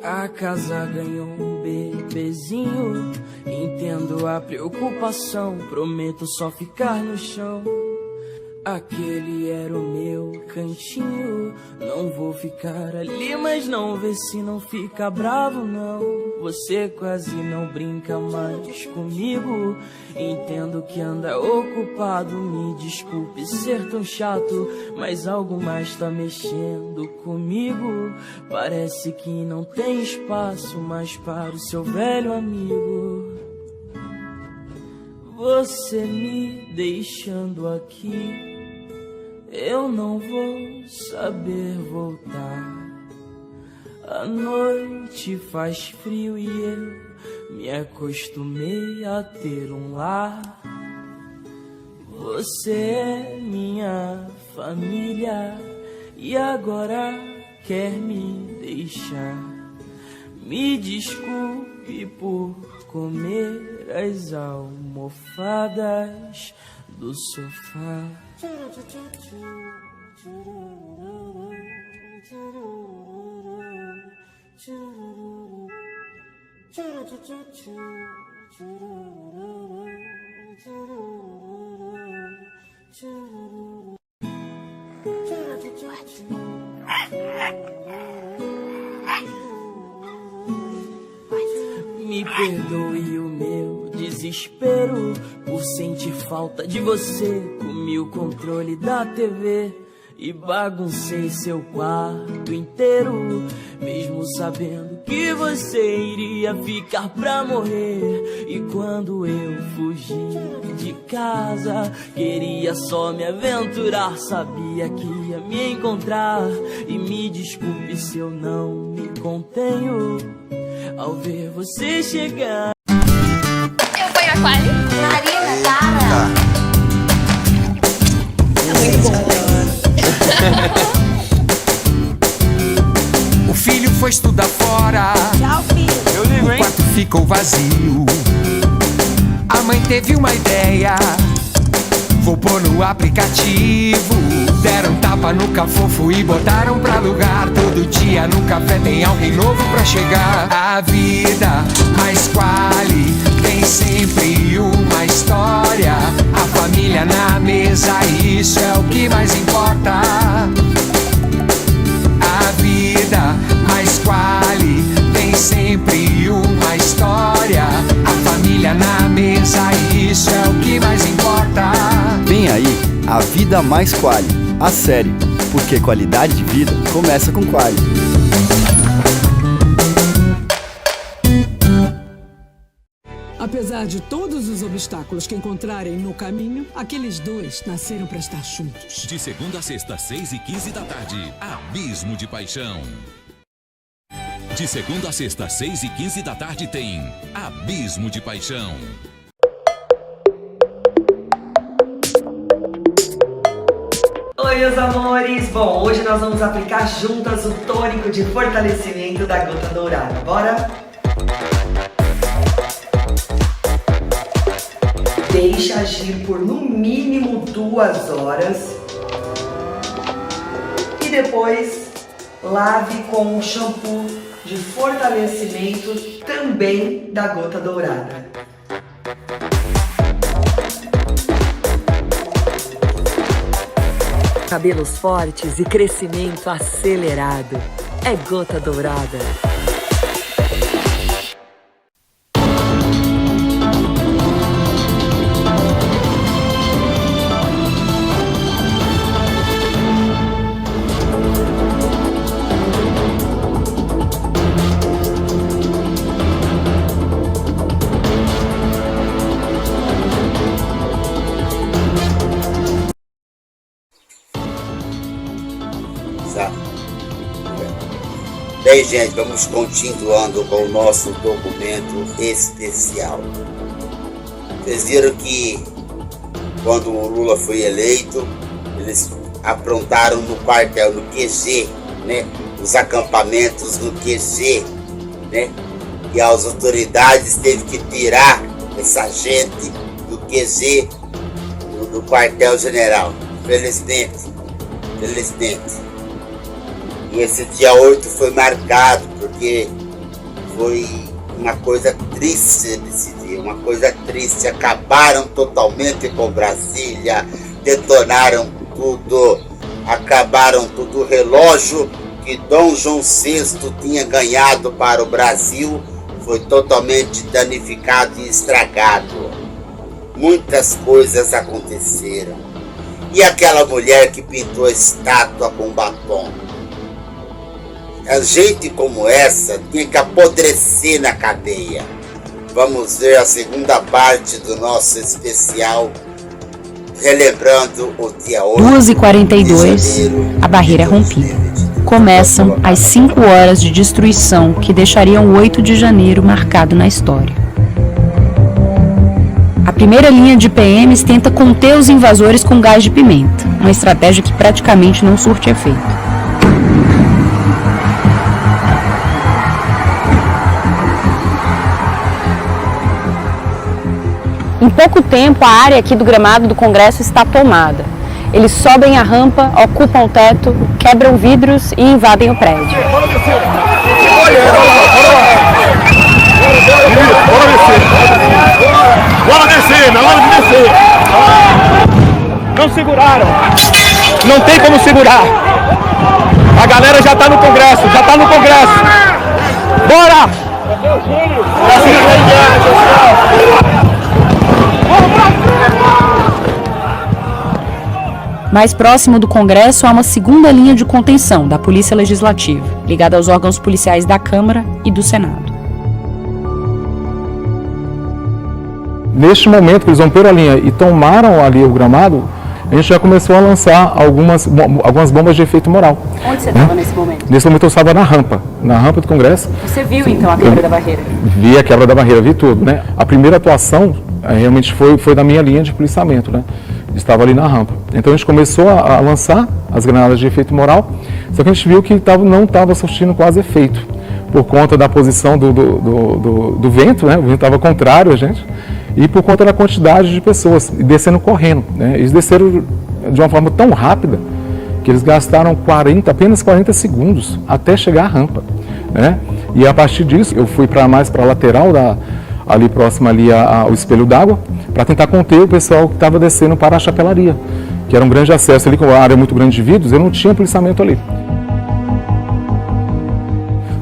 A casa ganhou um bebezinho, entendo a preocupação, prometo só ficar no chão. Aquele era o meu cantinho, não vou ficar ali, mas não vê se não fica bravo não. Você quase não brinca mais comigo, entendo que anda ocupado, me desculpe ser tão chato, mas algo mais tá mexendo comigo. Parece que não tem espaço mais para o seu velho amigo. Você me deixando aqui, eu não vou saber voltar. A noite faz frio e eu me acostumei a ter um lar. Você é minha família e agora quer me deixar. Me desculpe por comer as almofadas do sofá. Me perdoe o meu desespero por sentir falta de você. Comi o controle da TV e baguncei seu quarto inteiro, mesmo sabendo que você iria ficar pra morrer. E quando eu fugi de casa, queria só me aventurar, sabia que ia me encontrar. E me desculpe se eu não me contenho, ao ver você chegar. Eu ponho a quali. Marina, para. Muito bom. O filho foi estudar fora. Tchau, filho. Eu ligo, hein? O quarto ficou vazio. A mãe teve uma ideia. Vou pôr no aplicativo. Deram tapa no cafofo e botaram pra alugar. Todo dia no café tem alguém novo pra chegar. A vida mais quali tem sempre uma história. A família na mesa, isso é o que mais importa. A vida mais quali tem sempre uma história. A família na mesa, isso é o que mais importa. Vem aí, a Vida Mais Quali, a série, porque qualidade de vida começa com Quali. Apesar de todos os obstáculos que encontrarem no caminho, aqueles dois nasceram para estar juntos. De segunda a sexta, 6h15 da tarde, Abismo de Paixão. De segunda a sexta, 6h15 da tarde tem Abismo de Paixão. Oi, Oi, meus amores! Bom, hoje nós vamos aplicar juntas o tônico de fortalecimento da Gota Dourada. Bora? Deixe agir por no mínimo 2 horas. E depois lave com um shampoo de fortalecimento também da Gota Dourada. Cabelos fortes e crescimento acelerado. É Gota Dourada. Bem, gente, vamos continuando com o nosso documento especial. Vocês viram que quando o Lula foi eleito, eles aprontaram no quartel, no QG, né? Os acampamentos no QG, né? E as autoridades teve que tirar essa gente do QG, do quartel-general. Felizmente. E esse dia 8 foi marcado, porque foi uma coisa triste nesse dia, uma coisa triste. Acabaram totalmente com Brasília, detonaram tudo, acabaram tudo. O relógio que Dom João VI tinha ganhado para o Brasil foi totalmente danificado e estragado. Muitas coisas aconteceram. E aquela mulher que pintou a estátua com batom? A gente como essa tinha que apodrecer na cadeia. Vamos ver a segunda parte do nosso especial, relembrando o dia 8 2h42, a barreira é rompida. Começam as 5 horas de destruição que deixariam o 8 de janeiro marcado na história. A primeira linha de PMs tenta conter os invasores com gás de pimenta, uma estratégia que praticamente não surte efeito. Em pouco tempo, a área aqui do gramado do Congresso está tomada. Eles sobem a rampa, ocupam o teto, quebram vidros e invadem o prédio. Bora descer, na hora de descer. Não seguraram. Não tem como segurar. A galera já está no Congresso, Bora! Mais próximo do Congresso há uma segunda linha de contenção da Polícia Legislativa, ligada aos órgãos policiais da Câmara e do Senado. Neste momento que eles romperam a linha e tomaram ali o gramado, a gente já começou a lançar algumas bombas de efeito moral. Onde você estava nesse momento? Nesse momento eu estava na rampa do Congresso. Você viu então a quebra da barreira? Vi a quebra da barreira, vi tudo, né? A primeira atuação realmente foi da minha linha de policiamento, né? Estava ali na rampa. Então a gente começou a lançar as granadas de efeito moral, só que a gente viu que não estava surtindo quase efeito, por conta da posição do vento, né? O vento estava contrário a gente, e por conta da quantidade de pessoas descendo correndo, né? Eles desceram de uma forma tão rápida que eles gastaram apenas 40 segundos até chegar à rampa, né? E a partir disso eu fui mais para a lateral ali próximo ao espelho d'água, para tentar conter o pessoal que estava descendo para a chapelaria, que era um grande acesso ali, com uma área muito grande de vidros, eu não tinha policiamento ali.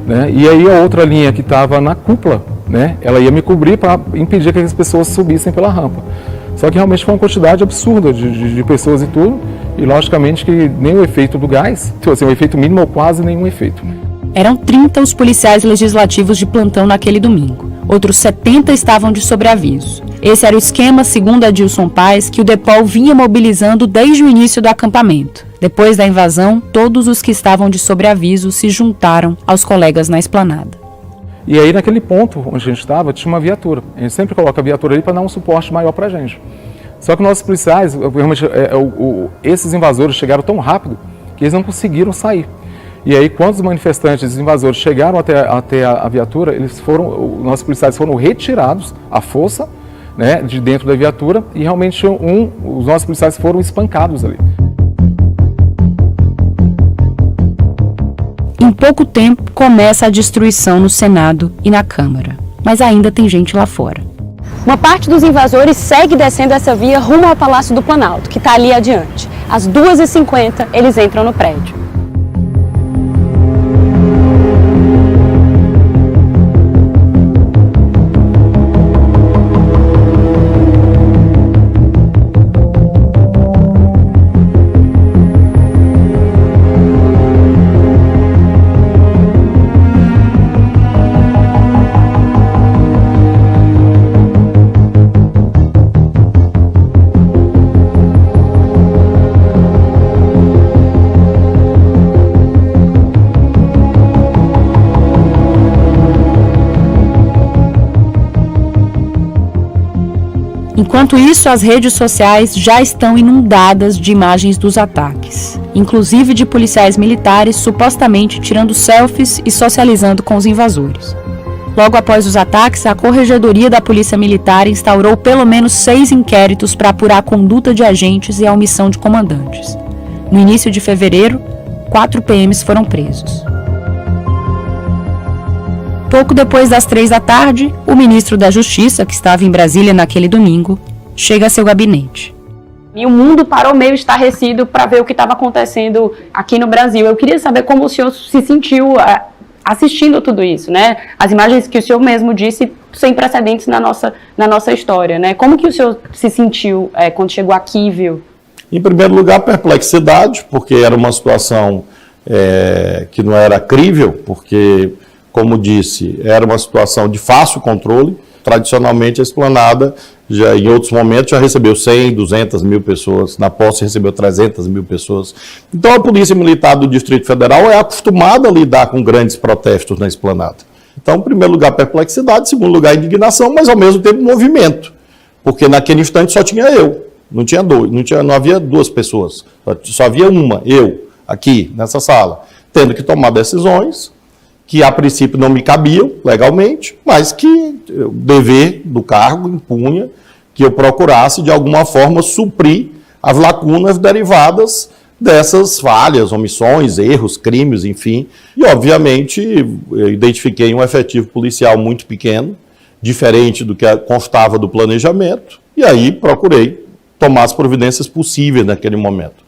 Né? E aí a outra linha que estava na cúpula, né? Ela ia me cobrir para impedir que as pessoas subissem pela rampa. Só que realmente foi uma quantidade absurda de pessoas e tudo, e logicamente que nem o efeito do gás, assim, o efeito mínimo ou quase nenhum efeito. Eram 30 os policiais legislativos de plantão naquele domingo. Outros 70 estavam de sobreaviso. Esse era o esquema, segundo Adilson Paes, que o DEPOL vinha mobilizando desde o início do acampamento. Depois da invasão, todos os que estavam de sobreaviso se juntaram aos colegas na esplanada. E aí, naquele ponto onde a gente estava, tinha uma viatura. A gente sempre coloca a viatura ali para dar um suporte maior para a gente. Só que nossos policiais, realmente, esses invasores chegaram tão rápido que eles não conseguiram sair. E aí, quando os manifestantes, os invasores, chegaram até a viatura, nossos policiais foram retirados à força, né, de dentro da viatura, e realmente os nossos policiais foram espancados ali. Em pouco tempo, começa a destruição no Senado e na Câmara. Mas ainda tem gente lá fora. Uma parte dos invasores segue descendo essa via rumo ao Palácio do Planalto, que está ali adiante. Às 2h50, eles entram no prédio. Enquanto isso, as redes sociais já estão inundadas de imagens dos ataques, inclusive de policiais militares supostamente tirando selfies e socializando com os invasores. Logo após os ataques, a Corregedoria da Polícia Militar instaurou pelo menos 6 inquéritos para apurar a conduta de agentes e a omissão de comandantes. No início de fevereiro, 4 PMs foram presos. Pouco depois das 3 da tarde, o ministro da Justiça, que estava em Brasília naquele domingo, chega a seu gabinete. E o mundo parou meio estarrecido para ver o que estava acontecendo aqui no Brasil. Eu queria saber como o senhor se sentiu assistindo tudo isso, né? As imagens que o senhor mesmo disse, sem precedentes na nossa história, né? Como que o senhor se sentiu quando chegou aqui e viu? Em primeiro lugar, perplexidade, porque era uma situação que não era crível, porque, como disse, era uma situação de fácil controle. Tradicionalmente, a Esplanada, já em outros momentos, já recebeu 100, 200 mil pessoas, na posse recebeu 300 mil pessoas. Então, a Polícia Militar do Distrito Federal é acostumada a lidar com grandes protestos na Esplanada. Então, em primeiro lugar, perplexidade, em segundo lugar, indignação, mas ao mesmo tempo movimento, porque naquele instante só tinha eu, não tinha dois, não havia 2 pessoas, só havia uma, eu, aqui, nessa sala, tendo que tomar decisões que a princípio não me cabiam legalmente, mas que o dever do cargo impunha que eu procurasse de alguma forma suprir as lacunas derivadas dessas falhas, omissões, erros, crimes, enfim. E obviamente eu identifiquei um efetivo policial muito pequeno, diferente do que constava do planejamento, e aí procurei tomar as providências possíveis naquele momento,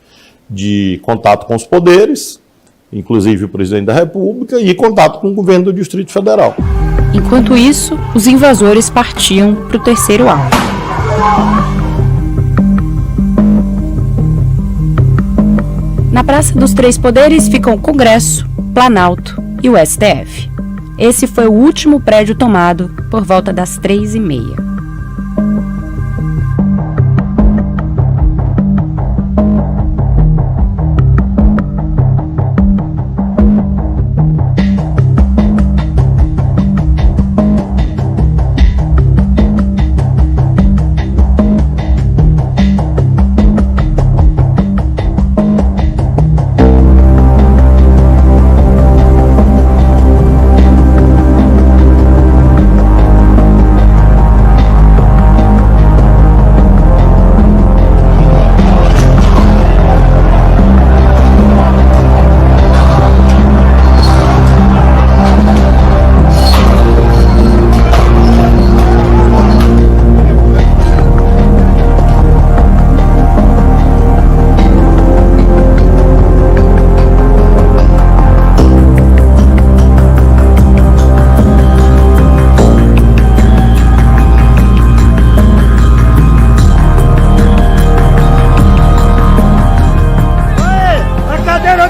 de contato com os poderes, inclusive o presidente da República, e contato com o governo do Distrito Federal. Enquanto isso, os invasores partiam para o terceiro alvo. Na Praça dos Três Poderes ficam o Congresso, Planalto e o STF. Esse foi o último prédio tomado por volta das 3h30.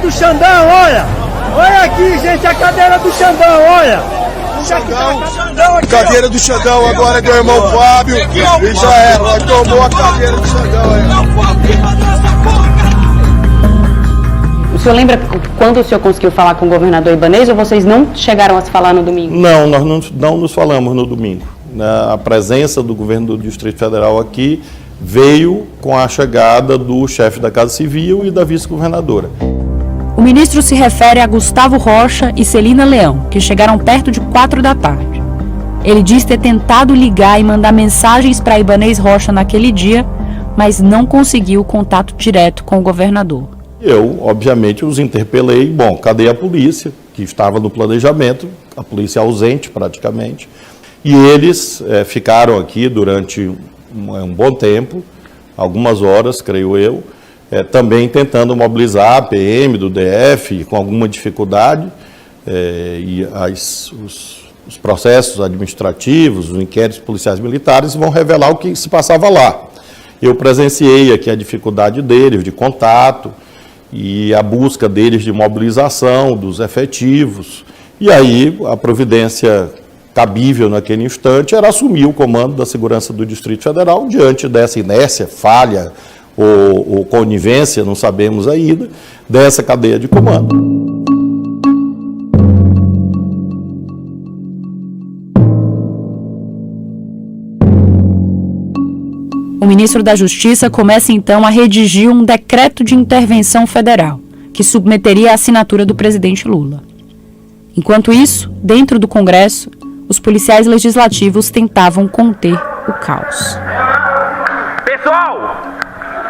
do Xandão, olha! Olha aqui, gente, a cadeira do Xandão, olha! Cadeira do Xandão agora é do irmão Fábio e já era, nós tomou a cadeira do Xandão aí. O senhor lembra quando o senhor conseguiu falar com o governador Ibanez ou vocês não chegaram a se falar no domingo? Não, nós não nos falamos no domingo. A presença do governo do Distrito Federal aqui veio com a chegada do chefe da Casa Civil e da vice-governadora. O ministro se refere a Gustavo Rocha e Celina Leão, que chegaram perto de 4 da tarde. Ele diz ter tentado ligar e mandar mensagens para Ibanez Rocha naquele dia, mas não conseguiu contato direto com o governador. Eu, obviamente, os interpelei. Bom, cadê a polícia, que estava no planejamento, a polícia ausente praticamente, e eles ficaram aqui durante um bom tempo, algumas horas, creio eu, também tentando mobilizar a PM do DF com alguma dificuldade, e os processos administrativos, os inquéritos policiais militares vão revelar o que se passava lá. Eu presenciei aqui a dificuldade deles de contato e a busca deles de mobilização dos efetivos, e aí a providência cabível naquele instante era assumir o comando da segurança do Distrito Federal diante dessa inércia, falha ou conivência, não sabemos ainda, dessa cadeia de comando. O ministro da Justiça começa então a redigir um decreto de intervenção federal, que submeteria à assinatura do presidente Lula. Enquanto isso, dentro do Congresso, os policiais legislativos tentavam conter o caos. Pessoal,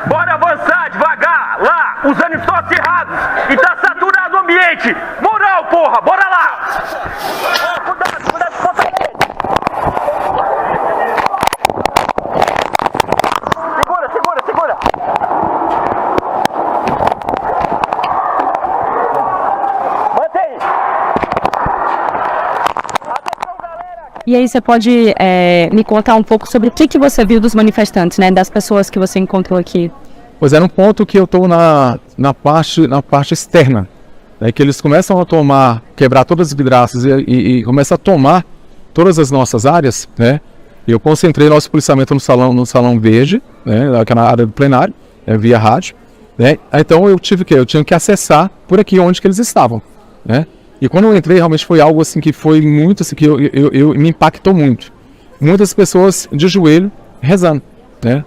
bora avançar devagar, lá, os ânimos estão acirrados e tá saturado o ambiente. Moral, porra, bora lá! Cuidado, cuidado com o Segura! Mantém! E aí você pode me contar um pouco sobre o que você viu dos manifestantes, né, das pessoas que você encontrou aqui? Pois é, no ponto que eu estou na parte externa, né, que eles começam a quebrar todas as vidraças e começam a tomar todas as nossas áreas, né? Eu concentrei nosso policiamento no salão verde, né, aqui na área do plenário, via rádio, né? Então eu tinha que acessar por aqui onde que eles estavam, né? E quando eu entrei, realmente foi algo assim que foi muito, assim, que me impactou muito. Muitas pessoas de joelho rezando, né?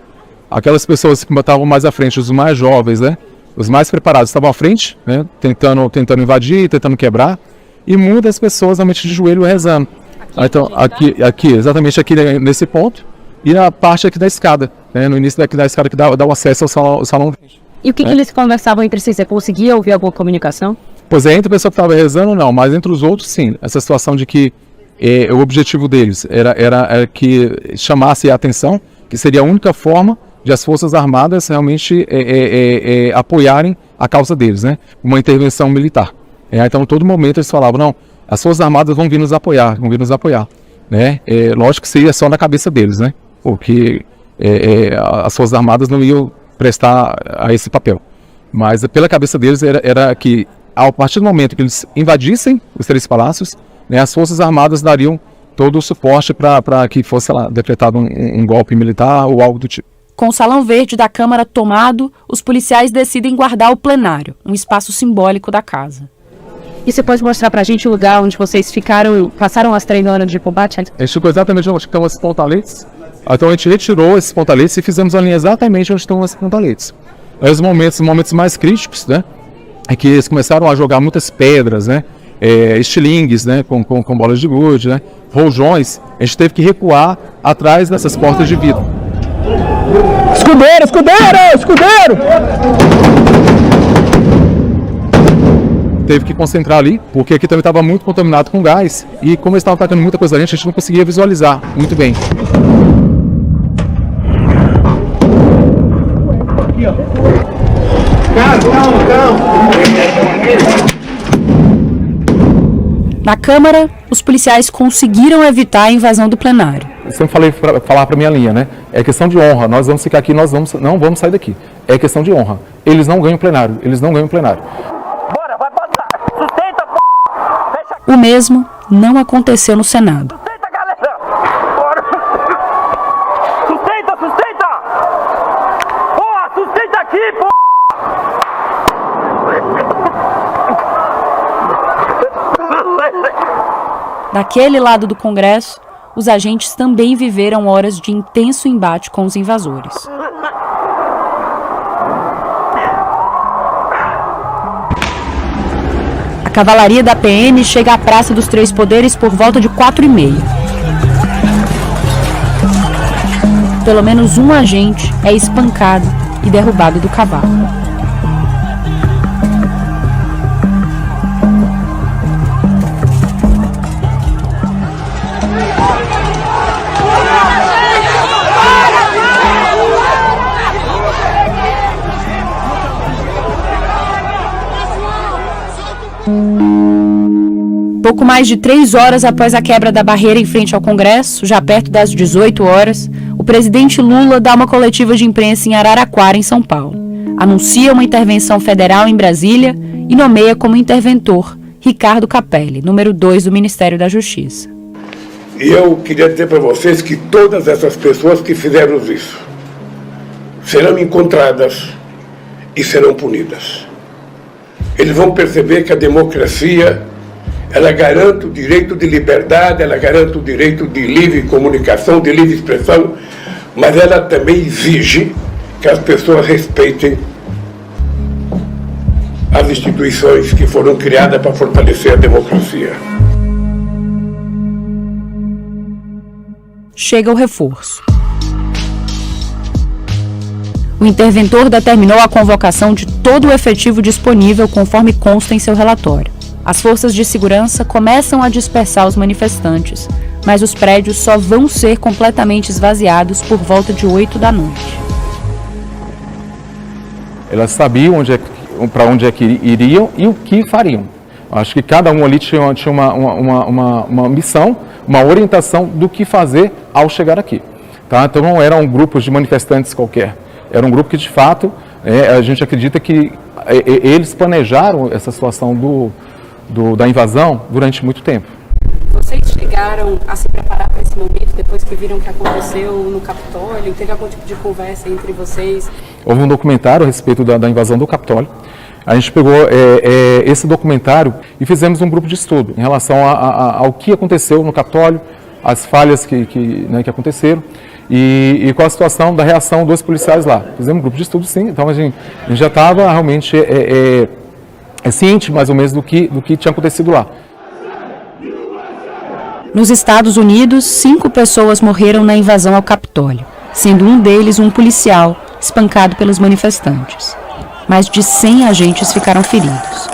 Aquelas pessoas que estavam mais à frente, os mais jovens, né? Os mais preparados estavam à frente, né? Tentando invadir, tentando quebrar, e muitas pessoas realmente de joelho rezando. Então, aqui, exatamente aqui nesse ponto, e na parte aqui da escada, né, no início da escada que dá o acesso ao salão. E o que eles conversavam entre si? Você conseguia ouvir alguma comunicação? Pois é, entre a pessoa que estava rezando, não, mas entre os outros, sim. Essa situação de que o objetivo deles era que chamasse a atenção, que seria a única forma de as Forças Armadas realmente apoiarem a causa deles, né? Uma intervenção militar. Então, a todo momento eles falavam, não, as Forças Armadas vão vir nos apoiar, né? Lógico que seria só na cabeça deles, né? Porque as Forças Armadas não iam prestar a esse papel. Mas pela cabeça deles era que, a partir do momento que eles invadissem os 3 palácios, né, as Forças Armadas dariam todo o suporte para que fosse lá decretado um golpe militar ou algo do tipo. Com o Salão Verde da Câmara tomado, os policiais decidem guardar o plenário, um espaço simbólico da casa. E você pode mostrar pra gente o lugar onde vocês passaram as 3 horas de combate? A gente ficou exatamente onde estão esses pontaletes. Então a gente retirou esses pontaletes e fizemos a linha exatamente onde estão esses pontaletes. Aí os momentos mais críticos, né, é que eles começaram a jogar muitas pedras, né, estilingues, né, com bolas de gude, né, rojões. A gente teve que recuar atrás dessas portas de vidro. Escudeiro! Teve que concentrar ali, porque aqui também estava muito contaminado com gás, e como eles estavam atacando muita coisa ali, a gente não conseguia visualizar muito bem. Aqui, ó. Calma. Na Câmara, os policiais conseguiram evitar a invasão do plenário. Eu sempre falei falar para minha linha, né? É questão de honra, nós vamos ficar aqui, não vamos sair daqui. É questão de honra. Eles não ganham plenário. O mesmo não aconteceu no Senado. Sustenta, galera! Bora! Sustenta! Porra, sustenta aqui, porra! Daquele lado do Congresso, os agentes também viveram horas de intenso embate com os invasores. cavalaria da PM chega à Praça dos Três Poderes por volta de 4h30. Pelo menos um agente é espancado e derrubado do cavalo. Pouco mais de 3 horas após a quebra da barreira em frente ao Congresso, já perto das 18 horas, o presidente Lula dá uma coletiva de imprensa em Araraquara, em São Paulo. Anuncia uma intervenção federal em Brasília e nomeia como interventor Ricardo Capelli, número 2 do Ministério da Justiça. E eu queria dizer para vocês que todas essas pessoas que fizeram isso serão encontradas e serão punidas. Eles vão perceber que a democracia, ela garante o direito de liberdade, ela garante o direito de livre comunicação, de livre expressão, mas ela também exige que as pessoas respeitem as instituições que foram criadas para fortalecer a democracia. Chega o reforço. O interventor determinou a convocação de todo o efetivo disponível conforme consta em seu relatório. As forças de segurança começam a dispersar os manifestantes, mas os prédios só vão ser completamente esvaziados por volta de 8 da noite. Elas sabiam para onde é que iriam e o que fariam. Acho que cada um ali tinha uma missão, uma orientação do que fazer ao chegar aqui. Tá? Então não eram grupos de manifestantes qualquer. Era um grupo que, de fato, a gente acredita que eles planejaram essa situação da invasão durante muito tempo. Vocês chegaram a se preparar para esse momento depois que viram o que aconteceu no Capitólio? Teve algum tipo de conversa entre vocês? Houve um documentário a respeito da invasão do Capitólio. A gente pegou esse documentário e fizemos um grupo de estudo em relação ao que aconteceu no Capitólio, as falhas que aconteceram e qual a situação da reação dos policiais lá. Fizemos um grupo de estudo, sim, então a gente já estava realmente ciente mais ou menos do que tinha acontecido lá. Nos Estados Unidos, 5 pessoas morreram na invasão ao Capitólio, sendo um deles um policial espancado pelos manifestantes. Mais de 100 agentes ficaram feridos.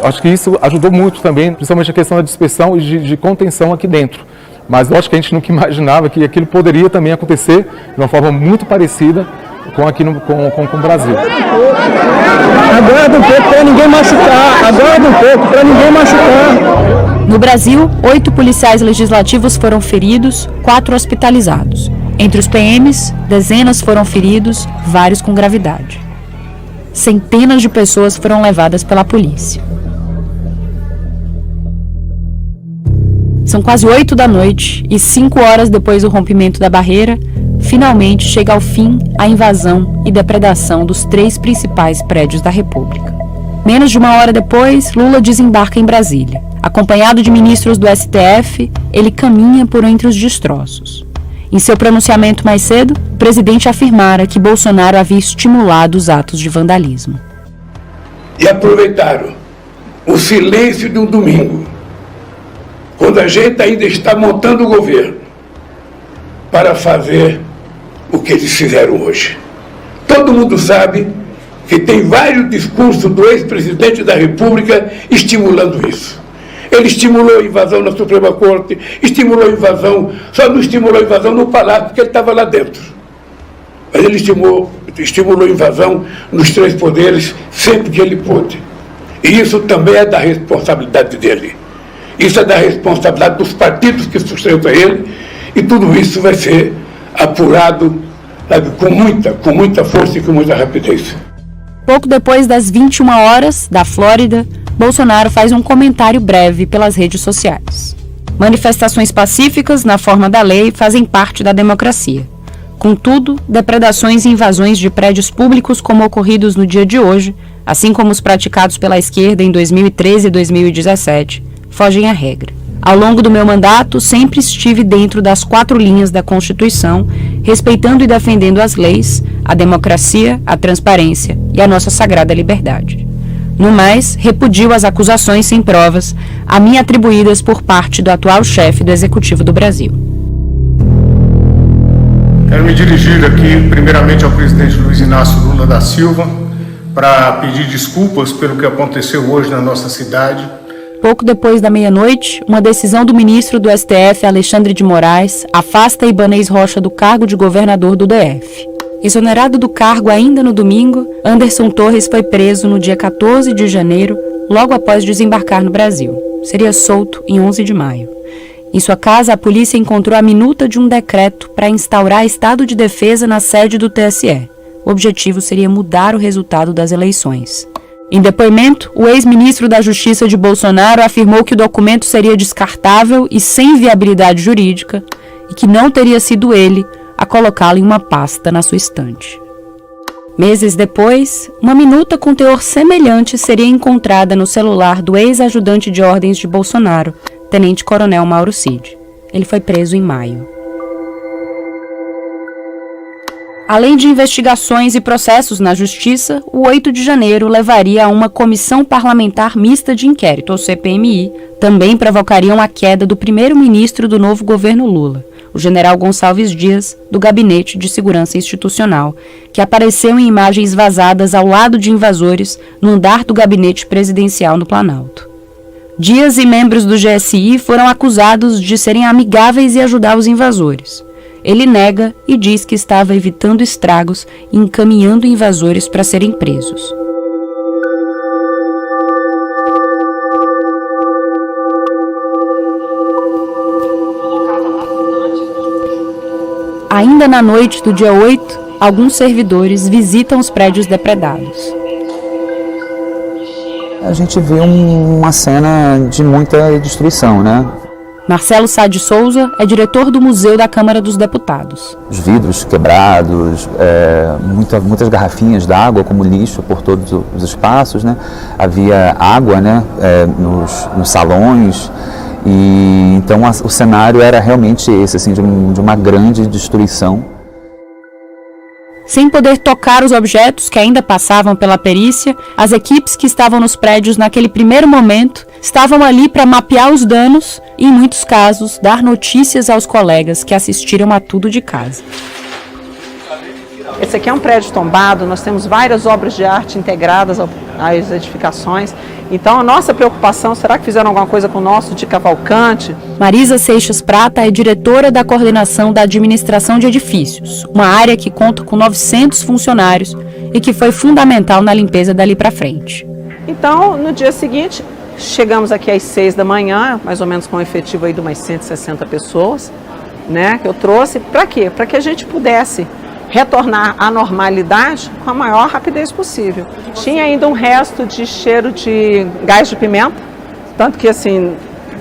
Acho que isso ajudou muito também, principalmente a questão da dispersão e de contenção aqui dentro. Mas lógico que a gente nunca imaginava que aquilo poderia também acontecer de uma forma muito parecida com o Brasil. Aguarda um pouco para ninguém machucar, aguarda um pouco para ninguém machucar. No Brasil, 8 policiais legislativos foram feridos, 4 hospitalizados. Entre os PMs, dezenas foram feridos, vários com gravidade. Centenas de pessoas foram levadas pela polícia. São quase 8 da noite e 5 horas depois do rompimento da barreira, finalmente chega ao fim a invasão e depredação dos 3 principais prédios da República. Menos de 1 hora depois, Lula desembarca em Brasília. Acompanhado de ministros do STF, ele caminha por entre os destroços. Em seu pronunciamento mais cedo, o presidente afirmara que Bolsonaro havia estimulado os atos de vandalismo. E aproveitaram o silêncio de um domingo, quando a gente ainda está montando o governo, para fazer o que eles fizeram hoje. Todo mundo sabe que tem vários discursos do ex-presidente da República estimulando isso. Ele estimulou a invasão na Suprema Corte, estimulou a invasão, só não estimulou a invasão no Palácio, porque ele estava lá dentro. Mas ele estimulou a invasão nos 3 poderes sempre que ele pôde. E isso também é da responsabilidade dele. Isso é da responsabilidade dos partidos que sustentam ele, e tudo isso vai ser apurado, sabe, com muita força e com muita rapidez. Pouco depois das 21 horas, da Flórida, Bolsonaro faz um comentário breve pelas redes sociais. Manifestações pacíficas, na forma da lei, fazem parte da democracia. Contudo, depredações e invasões de prédios públicos como ocorridos no dia de hoje, assim como os praticados pela esquerda em 2013 e 2017, fogem à regra. Ao longo do meu mandato, sempre estive dentro das 4 linhas da Constituição, respeitando e defendendo as leis, a democracia, a transparência e a nossa sagrada liberdade. No mais, repudio as acusações sem provas a mim atribuídas por parte do atual chefe do Executivo do Brasil. Quero me dirigir aqui, primeiramente, ao presidente Luiz Inácio Lula da Silva, para pedir desculpas pelo que aconteceu hoje na nossa cidade. Pouco depois da meia-noite, uma decisão do ministro do STF, Alexandre de Moraes, afasta Ibanez Rocha do cargo de governador do DF. Exonerado do cargo ainda no domingo, Anderson Torres foi preso no dia 14 de janeiro, logo após desembarcar no Brasil. Seria solto em 11 de maio. Em sua casa, a polícia encontrou a minuta de um decreto para instaurar estado de defesa na sede do TSE. O objetivo seria mudar o resultado das eleições. Em depoimento, o ex-ministro da Justiça de Bolsonaro afirmou que o documento seria descartável e sem viabilidade jurídica e que não teria sido ele a colocá-lo em uma pasta na sua estante. Meses depois, uma minuta com teor semelhante seria encontrada no celular do ex-ajudante de ordens de Bolsonaro, Tenente-Coronel Mauro Cid. Ele foi preso em maio. Além de investigações e processos na Justiça, o 8 de janeiro levaria a uma Comissão Parlamentar Mista de Inquérito, ou CPMI, também provocariam a queda do primeiro-ministro do novo governo Lula, o general Gonçalves Dias, do Gabinete de Segurança Institucional, que apareceu em imagens vazadas ao lado de invasores no andar do gabinete presidencial no Planalto. Dias e membros do GSI foram acusados de serem amigáveis e ajudar os invasores. Ele nega e diz que estava evitando estragos e encaminhando invasores para serem presos. Ainda na noite do dia 8, alguns servidores visitam os prédios depredados. A gente vê uma cena de muita destruição, né? Marcelo Sá de Souza é diretor do Museu da Câmara dos Deputados. Os vidros quebrados, muitas garrafinhas d'água como lixo por todos os espaços, né? Havia água, né? Nos salões. E então o cenário era realmente esse, assim, de uma grande destruição. Sem poder tocar os objetos que ainda passavam pela perícia, as equipes que estavam nos prédios naquele primeiro momento estavam ali para mapear os danos e, em muitos casos, dar notícias aos colegas que assistiram a tudo de casa. Esse aqui é um prédio tombado, nós temos várias obras de arte integradas às edificações. Então, a nossa preocupação, será que fizeram alguma coisa com o nosso de Cavalcante? Marisa Seixas Prata é diretora da Coordenação da Administração de Edifícios, uma área que conta com 900 funcionários e que foi fundamental na limpeza dali para frente. Então, no dia seguinte, chegamos aqui às 6 da manhã, mais ou menos com um efetivo aí de umas 160 pessoas, né, que eu trouxe. Para quê? Para que a gente pudesse retornar à normalidade com a maior rapidez possível. Tinha ainda um resto de cheiro de gás de pimenta, tanto que assim,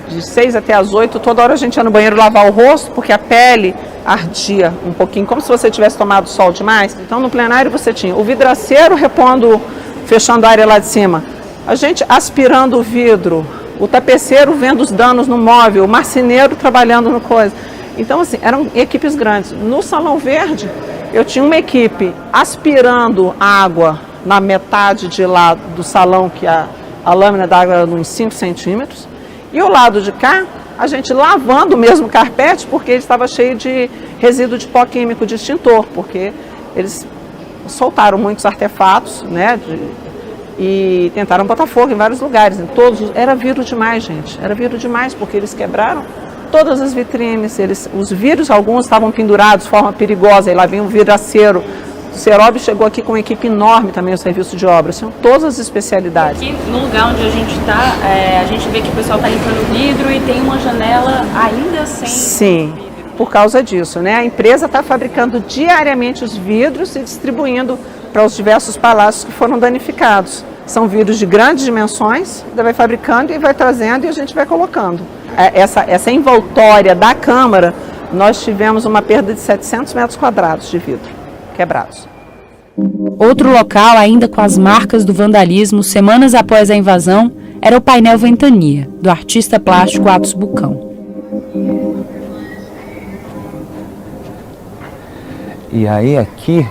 de 6 até as 8, toda hora a gente ia no banheiro lavar o rosto, porque a pele ardia um pouquinho, como se você tivesse tomado sol demais. Então no plenário você tinha o vidraceiro repondo, fechando a área lá de cima, a gente aspirando o vidro, o tapeceiro vendo os danos no móvel, o marceneiro trabalhando no coisa. Então assim, eram equipes grandes. No Salão Verde, eu tinha uma equipe aspirando água na metade de lá do salão, que a lâmina d'água era uns 5 centímetros, e o lado de cá, a gente lavando o mesmo carpete, porque ele estava cheio de resíduo de pó químico de extintor, porque eles soltaram muitos artefatos, né, e tentaram botar fogo em vários lugares. Em todos, era vidro demais, gente, era vidro demais, porque eles quebraram todas as vitrines, os vidros, alguns estavam pendurados de forma perigosa, e lá vinha um vidraceiro. O Serob chegou aqui com uma equipe enorme também, o serviço de obras, são todas as especialidades. Aqui no lugar onde a gente está, a gente vê que o pessoal está limpando o vidro e tem uma janela ainda sem... Sim, por causa disso, né? A empresa está fabricando diariamente os vidros e distribuindo para os diversos palácios que foram danificados. São vidros de grandes dimensões, vai fabricando e vai trazendo e a gente vai colocando. Essa envoltória da Câmara, nós tivemos uma perda de 700 metros quadrados de vidro quebrados. Outro local, ainda com as marcas do vandalismo, semanas após a invasão, era o painel Ventania, do artista plástico Atos Bucão. E aí aqui,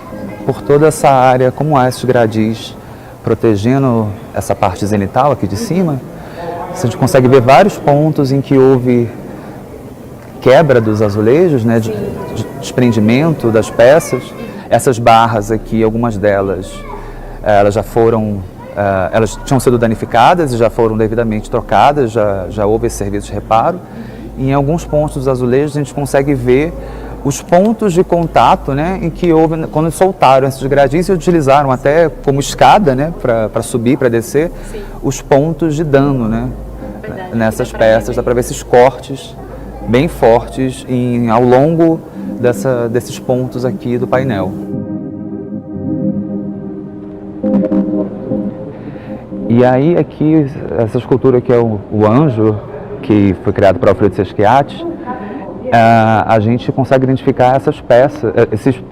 por toda essa área, como há esses gradis protegendo essa parte zenital aqui de cima, a gente consegue ver vários pontos em que houve quebra dos azulejos, né, de desprendimento das peças. Essas barras aqui, algumas delas, elas já foram, elas tinham sido danificadas e já foram devidamente trocadas, já houve esse serviço de reparo. E em alguns pontos dos azulejos a gente consegue ver os pontos de contato, né, em que houve, quando soltaram esses gradins e utilizaram até como escada, né, para subir, para descer, sim, os pontos de dano, né, nessas peças. Dá para ver esses cortes bem fortes ao longo desses pontos aqui do painel. E aí aqui, essa escultura aqui é o anjo, que foi criado para Alfredo Sesquiati. A gente consegue identificar essas peças,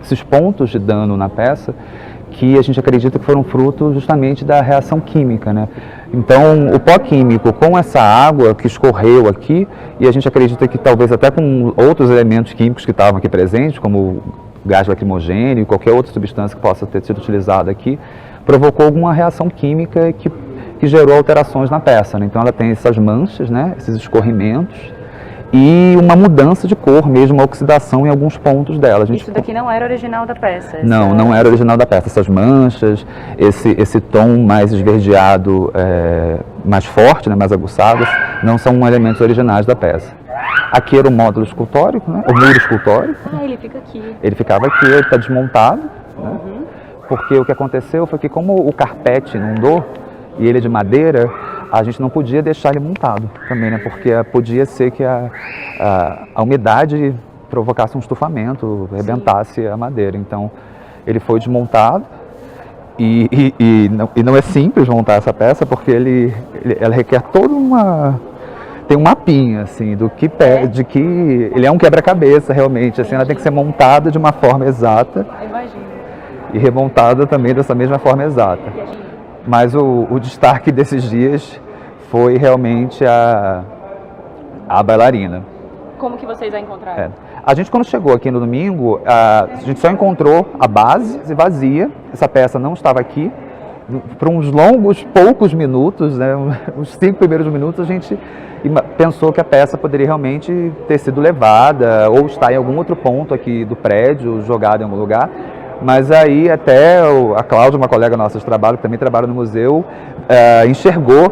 esses pontos de dano na peça, que a gente acredita que foram fruto justamente da reação química, né? Então, o pó químico com essa água que escorreu aqui, e a gente acredita que talvez até com outros elementos químicos que estavam aqui presentes, como gás lacrimogêneo e qualquer outra substância que possa ter sido utilizada aqui, provocou alguma reação química que gerou alterações na peça, né? Então, ela tem essas manchas, né? Esses escorrimentos, e uma mudança de cor mesmo, uma oxidação em alguns pontos dela. Isso daqui não era original da peça? Não era original da peça. Essas manchas, esse tom mais esverdeado, mais forte, né, mais aguçado, não são elementos originais da peça. Aqui era o módulo escultórico, né, o muro escultórico. Ele fica aqui. Ele ficava aqui, ele está desmontado, né, porque o que aconteceu foi que como o carpete inundou, e ele é de madeira, a gente não podia deixar ele montado também, né? Porque podia ser que a umidade provocasse um estufamento, rebentasse a madeira. Então, ele foi desmontado e não é simples montar essa peça, porque ela requer toda tem um mapinha, assim, de que ele é um quebra-cabeça, realmente. Assim, ela tem que ser montada de uma forma exata. Imagino. E remontada também dessa mesma forma exata. Mas o destaque desses dias foi realmente a bailarina. Como que vocês a encontraram? A gente, quando chegou aqui no domingo, a gente só encontrou a base vazia. Essa peça não estava aqui. Por uns poucos minutos, né, uns 5 primeiros minutos, a gente pensou que a peça poderia realmente ter sido levada ou estar em algum outro ponto aqui do prédio, jogada em algum lugar. Mas aí até a Cláudia, uma colega nossa de trabalho, que também trabalha no museu, enxergou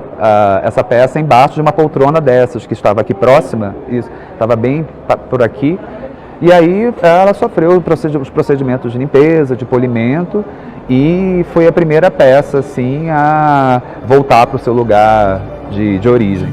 essa peça embaixo de uma poltrona dessas, que estava aqui próxima, estava bem por aqui. E aí ela sofreu os procedimentos de limpeza, de polimento, e foi a primeira peça assim, a voltar para o seu lugar de origem.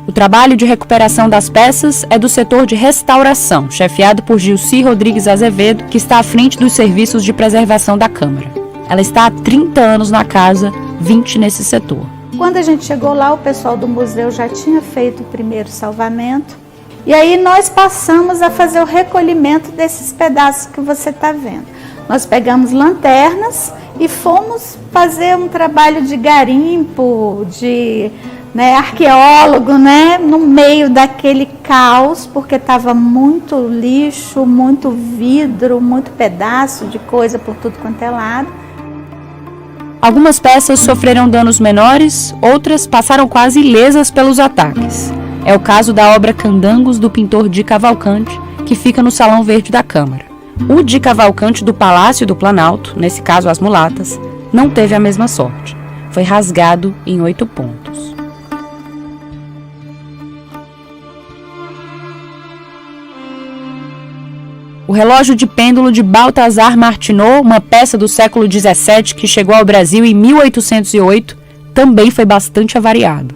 O trabalho de recuperação das peças é do setor de restauração, chefiado por Gilci Rodrigues Azevedo, que está à frente dos serviços de preservação da Câmara. Ela está há 30 anos na casa, 20 nesse setor. Quando a gente chegou lá, o pessoal do museu já tinha feito o primeiro salvamento. E aí nós passamos a fazer o recolhimento desses pedaços que você está vendo. Nós pegamos lanternas e fomos fazer um trabalho de garimpo, de arqueólogo, no meio daquele caos, porque estava muito lixo, muito vidro, muito pedaço de coisa por tudo quanto é lado. Algumas peças sofreram danos menores, outras passaram quase ilesas pelos ataques. É o caso da obra Candangos, do pintor Di Cavalcante, que fica no Salão Verde da Câmara. O Di Cavalcante do Palácio do Planalto, nesse caso as mulatas, não teve a mesma sorte. Foi rasgado em 8 pontos. O relógio de pêndulo de Balthazar Martinot, uma peça do século XVII que chegou ao Brasil em 1808, também foi bastante avariado.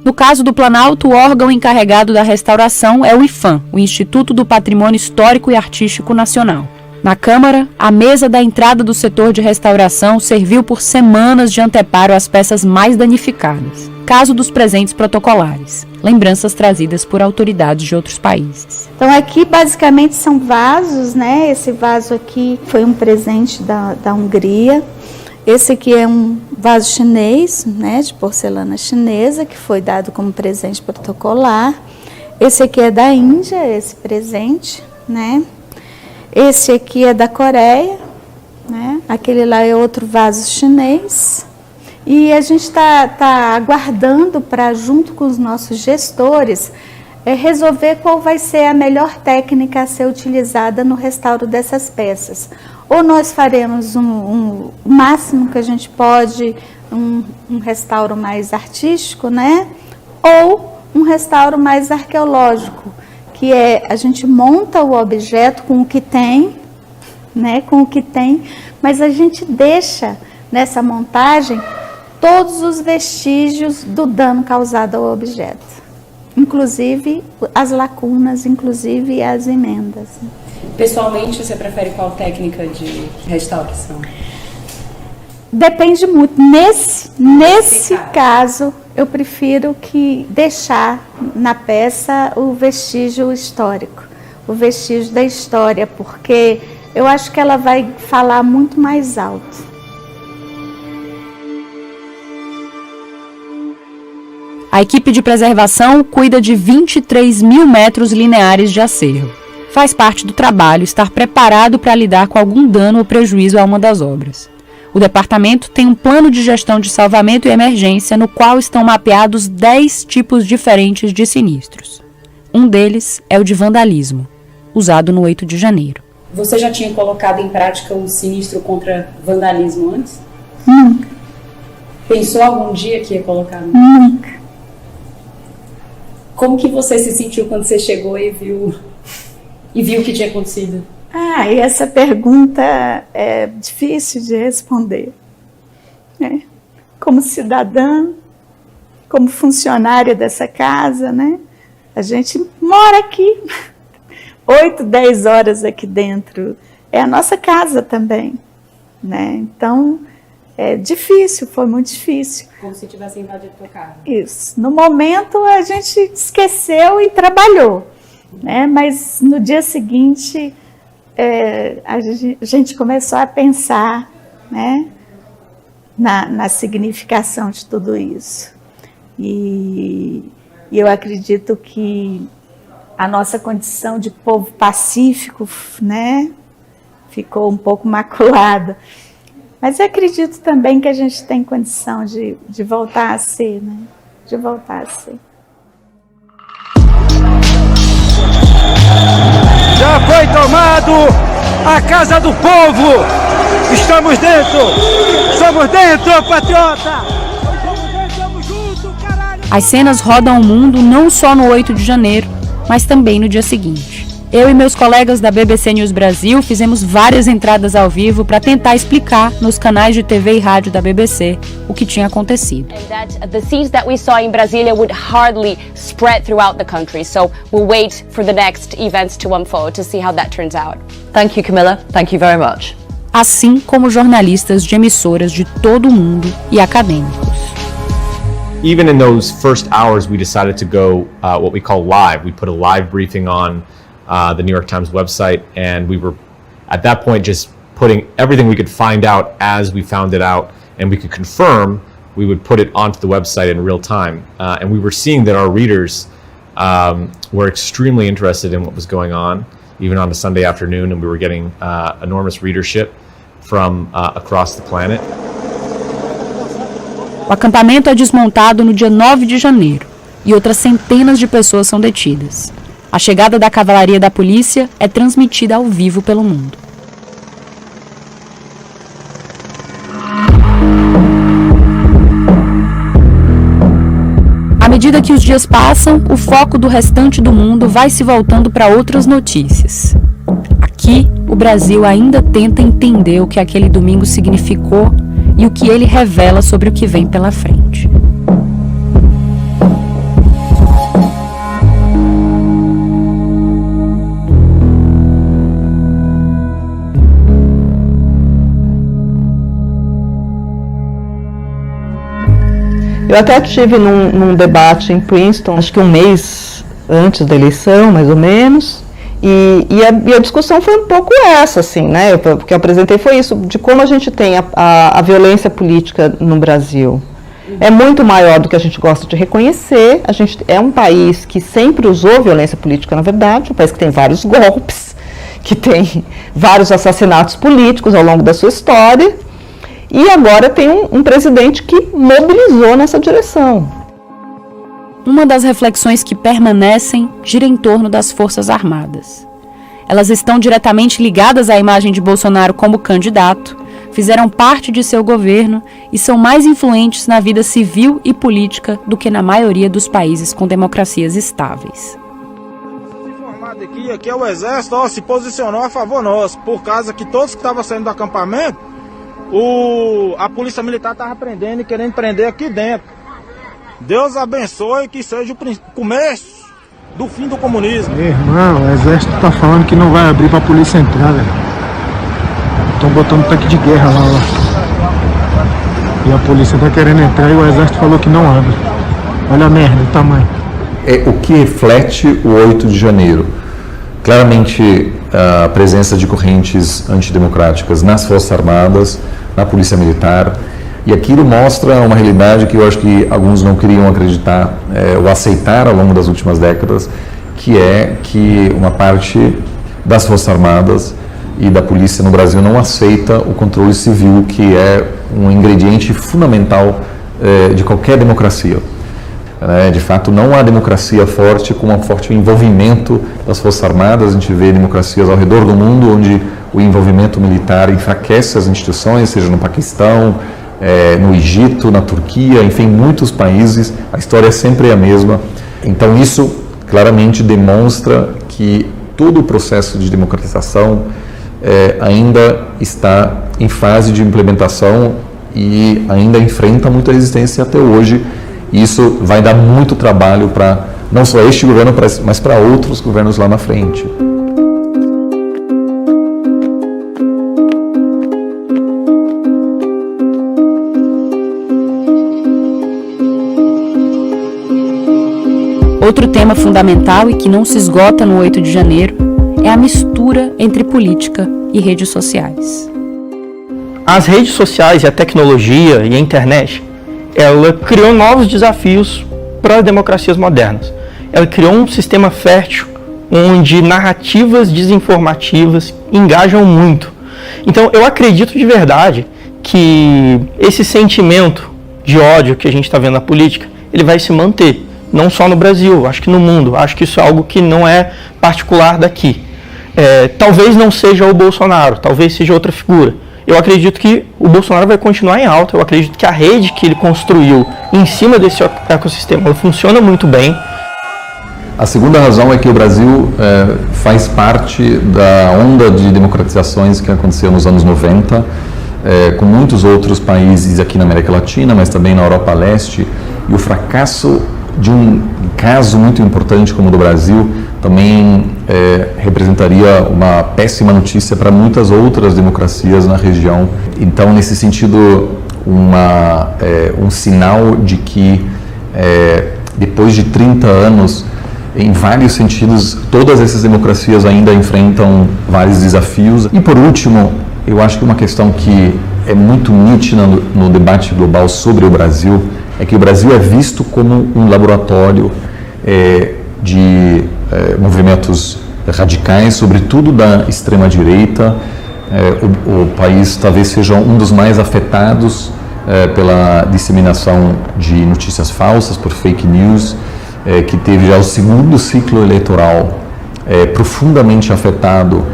No caso do Planalto, o órgão encarregado da restauração é o IPHAN, o Instituto do Patrimônio Histórico e Artístico Nacional. Na Câmara, a mesa da entrada do setor de restauração serviu por semanas de anteparo às peças mais danificadas. Caso dos presentes protocolares, lembranças trazidas por autoridades de outros países. Então aqui basicamente são vasos, Esse vaso aqui foi um presente da Hungria. Esse aqui é um vaso chinês, de porcelana chinesa, que foi dado como presente protocolar. Esse aqui é da Índia, esse presente, Esse aqui é da Coreia, né? Aquele lá é outro vaso chinês. E a gente está aguardando para, junto com os nossos gestores, resolver qual vai ser a melhor técnica a ser utilizada no restauro dessas peças. Ou nós faremos o máximo que a gente pode, um restauro mais artístico, né? Ou um restauro mais arqueológico, que é a gente monta o objeto com o que tem, né? Com o que tem, mas a gente deixa nessa montagem todos os vestígios do dano causado ao objeto, inclusive as lacunas, inclusive as emendas. Pessoalmente, você prefere qual técnica de restauração? Depende muito. Nesse caso, eu prefiro deixar na peça o vestígio histórico, o vestígio da história, porque eu acho que ela vai falar muito mais alto. A equipe de preservação cuida de 23 mil metros lineares de acervo. Faz parte do trabalho estar preparado para lidar com algum dano ou prejuízo a uma das obras. O departamento tem um plano de gestão de salvamento e emergência no qual estão mapeados 10 tipos diferentes de sinistros. Um deles é o de vandalismo, usado no 8 de janeiro. Você já tinha colocado em prática um sinistro contra vandalismo antes? Nunca. Pensou algum dia que ia colocar? Nunca. Como que você se sentiu quando você chegou e viu o que tinha acontecido? E essa pergunta é difícil de responder. Né? Como cidadã, como funcionária dessa casa, né? A gente mora aqui, 8, 10 horas aqui dentro. É a nossa casa também. Né? Então, é difícil, foi muito difícil. Como se tivesse invadido tua casa. Isso. No momento, a gente esqueceu e trabalhou. Né? Mas no dia seguinte, a gente começou a pensar, né, na significação de tudo isso. E eu acredito que a nossa condição de povo pacífico, né, ficou um pouco maculada. Mas eu acredito também que a gente tem condição de voltar a ser, né? De voltar a ser. Já foi tomado a casa do povo! Estamos dentro! Estamos dentro, patriota! Estamos juntos, caralho! As cenas rodam o mundo não só no 8 de janeiro, mas também no dia seguinte. Eu e meus colegas da BBC News Brasil fizemos várias entradas ao vivo para tentar explicar nos canais de TV e rádio da BBC o que tinha acontecido. The scenes that we saw in Brasília would hardly spread throughout the country, so we'll wait for the next events to unfold to see how that turns out. Thank you, Camilla. Thank you very much. Assim como jornalistas de emissoras de todo o mundo e acadêmicos. Even in those first hours, we decided to go what we call live. We put a live briefing on the New York Times website, and we were at that point just putting everything we could find out as we found it out, and we could confirm, we would put it onto the website in real time. And we were seeing that our readers were extremely interested in what was going on, even on a Sunday afternoon, and we were getting enormous readership from across the planet. O acampamento é desmontado no dia 9 de janeiro e outras centenas de pessoas são detidas. A chegada da cavalaria da polícia é transmitida ao vivo pelo mundo. À medida que os dias passam, o foco do restante do mundo vai se voltando para outras notícias. Aqui, o Brasil ainda tenta entender o que aquele domingo significou e o que ele revela sobre o que vem pela frente. Eu até estive num debate em Princeton, acho que um mês antes da eleição, mais ou menos, e a discussão foi um pouco essa, assim, né? O que eu apresentei foi isso, de como a gente tem a violência política no Brasil. É muito maior do que a gente gosta de reconhecer. A gente é um país que sempre usou violência política, na verdade, um país que tem vários golpes, que tem vários assassinatos políticos ao longo da sua história, e agora tem um presidente que mobilizou nessa direção. Uma das reflexões que permanecem gira em torno das Forças Armadas. Elas estão diretamente ligadas à imagem de Bolsonaro como candidato, fizeram parte de seu governo e são mais influentes na vida civil e política do que na maioria dos países com democracias estáveis. Aqui é o Exército, se posicionou a favor nosso, por causa que todos que estavam saindo do acampamento, a Polícia Militar estava prendendo e querendo prender aqui dentro. Deus abençoe que seja o começo do fim do comunismo. Meu irmão, o Exército tá falando que não vai abrir pra polícia entrar, velho. Estão botando tanque de guerra lá. E a polícia tá querendo entrar e o Exército falou que não abre. Olha a merda, o tamanho. É o que reflete o 8 de janeiro. Claramente, a presença de correntes antidemocráticas nas Forças Armadas, na Polícia Militar, e aquilo mostra uma realidade que eu acho que alguns não queriam acreditar ou aceitar ao longo das últimas décadas, que é que uma parte das Forças Armadas e da polícia no Brasil não aceita o controle civil, que é um ingrediente fundamental de qualquer democracia. De fato, não há democracia forte com um forte envolvimento das Forças Armadas. A gente vê democracias ao redor do mundo onde o envolvimento militar enfraquece as instituições, seja no Paquistão, no Egito, na Turquia, enfim, muitos países. A história é sempre a mesma. Então, isso claramente demonstra que todo o processo de democratização ainda está em fase de implementação e ainda enfrenta muita resistência até hoje. Isso vai dar muito trabalho para não só este governo, mas para outros governos lá na frente. Outro tema fundamental e que não se esgota no 8 de janeiro é a mistura entre política e redes sociais. As redes sociais e a tecnologia e a internet, ela criou novos desafios para as democracias modernas. Ela criou um sistema fértil onde narrativas desinformativas engajam muito. Então, eu acredito de verdade que esse sentimento de ódio que a gente está vendo na política, ele vai se manter, não só no Brasil, acho que no mundo. Acho que isso é algo que não é particular daqui. Talvez não seja o Bolsonaro, talvez seja outra figura. Eu acredito que o Bolsonaro vai continuar em alta, eu acredito que a rede que ele construiu em cima desse ecossistema ela funciona muito bem. A segunda razão é que o Brasil faz parte da onda de democratizações que aconteceu nos anos 90, com muitos outros países aqui na América Latina, mas também na Europa Leste, e o fracasso de um caso muito importante como o do Brasil também representaria uma péssima notícia para muitas outras democracias na região. Então, nesse sentido, um sinal de que depois de 30 anos, em vários sentidos, todas essas democracias ainda enfrentam vários desafios. E por último, eu acho que uma questão que é muito nítida no debate global sobre o Brasil é que o Brasil é visto como um laboratório de movimentos radicais, sobretudo da extrema-direita. O país talvez seja um dos mais afetados pela disseminação de notícias falsas, por fake news, que teve já o segundo ciclo eleitoral profundamente afetado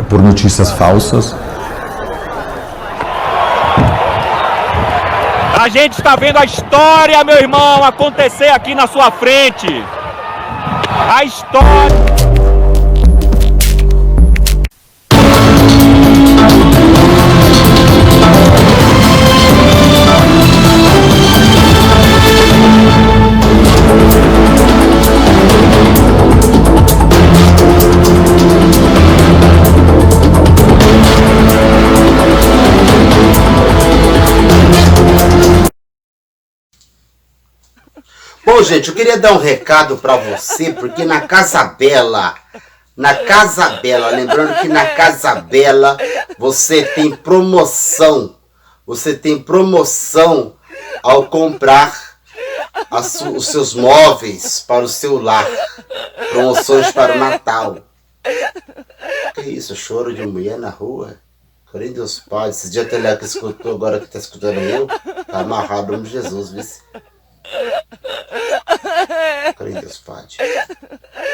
por notícias falsas. A gente está vendo a história, meu irmão, acontecer aqui na sua frente. A história. Bom, gente, eu queria dar um recado para você, porque na Casa Bela, lembrando que na Casa Bela você tem promoção ao comprar os seus móveis para o seu lar, promoções para o Natal. Que isso, choro de mulher na rua? Creio Deus Pai, esse dia até lá que escutou, agora que tá escutando eu, tá amarrado no nome de Jesus, viu? Creio Deus Pai.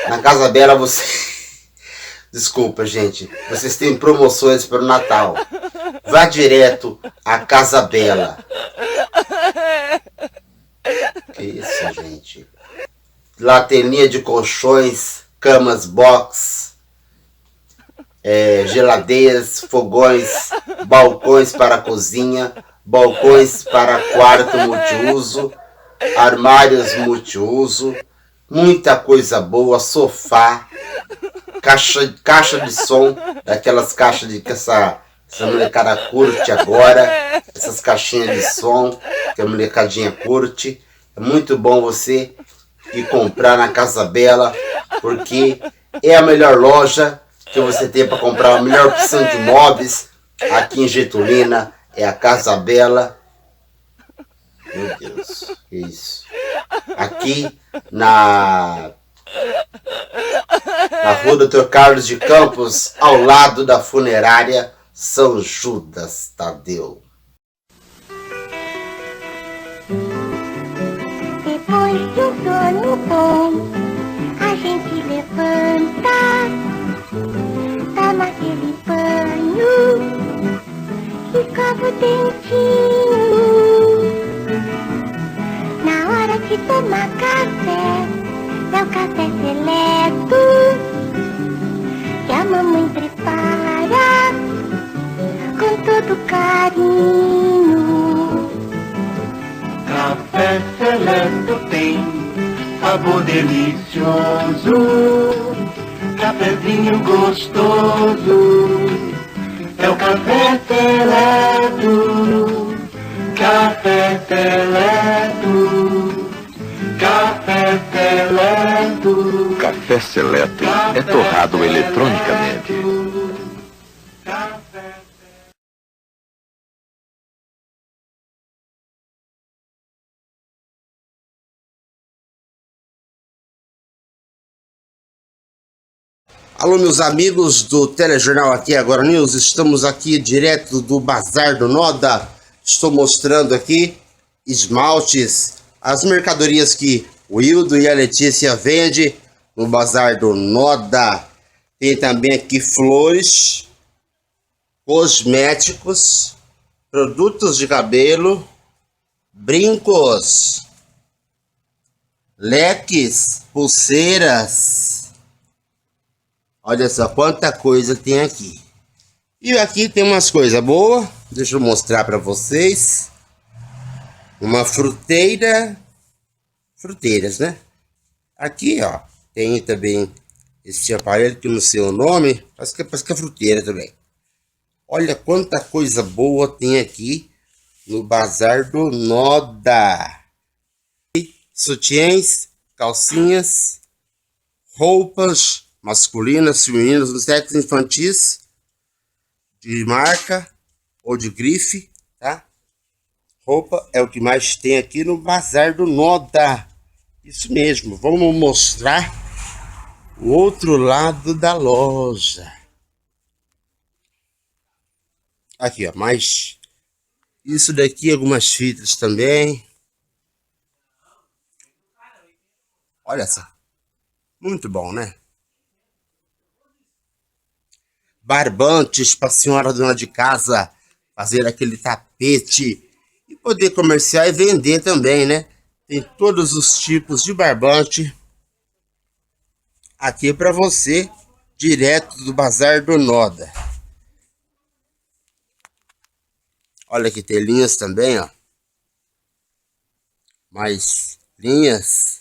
Na Casa Bela você... Desculpa, gente. Vocês têm promoções para o Natal. Vá direto à Casa Bela. Que isso, gente. Lá tem linha de colchões, camas box, geladeiras, fogões, balcões para a cozinha, balcões para quarto multiuso, armários multiuso, muita coisa boa, sofá, caixa de som, daquelas caixas de que essa molecada curte agora, essas caixinhas de som que a molecadinha curte. É muito bom você ir comprar na Casa Bela, porque é a melhor loja que você tem para comprar a melhor opção de móveis aqui em Getulina, é a Casa Bela. Meu Deus, que isso. Aqui na Rua Dr. Carlos de Campos, ao lado da funerária São Judas Tadeu. Depois de um sono bom, a gente levanta, toma aquele banho, escova o dentinho. Na hora de tomar café, é o café seleto que a mamãe prepara com todo carinho. Café Seleto tem sabor delicioso, cafezinho gostoso, é o Café Seleto, Café Seleto, Café Seleto. Café Seleto é torrado eletronicamente. Alô, meus amigos do Telejornal Aqui Agora News, estamos aqui direto do Bazar do Noda. Estou mostrando aqui esmaltes, as mercadorias que o Hildo e a Letícia vendem no Bazar do Noda. Tem também aqui flores, cosméticos, produtos de cabelo, brincos, leques, pulseiras. Olha só quanta coisa tem aqui. E aqui tem umas coisas boas. Deixa eu mostrar para vocês. Uma fruteira. Fruteiras, né? Aqui, ó. Tem também esse aparelho que eu não sei o nome. Parece que é fruteira também. Olha quanta coisa boa tem aqui no Bazar do Noda. Sutiãs, calcinhas, roupas masculinas, femininas, sexos infantis, de marca ou de grife, tá? Roupa é o que mais tem aqui no Bazar do Noda. Isso mesmo, vamos mostrar o outro lado da loja. Aqui, ó, mais isso daqui, algumas fitas também. Olha só, muito bom, né? Barbantes para a senhora dona de casa fazer aquele tapete e poder comerciar e vender também, né? Tem todos os tipos de barbante aqui para você, direto do Bazar do Noda. Olha aqui, tem linhas também, ó. Mais linhas.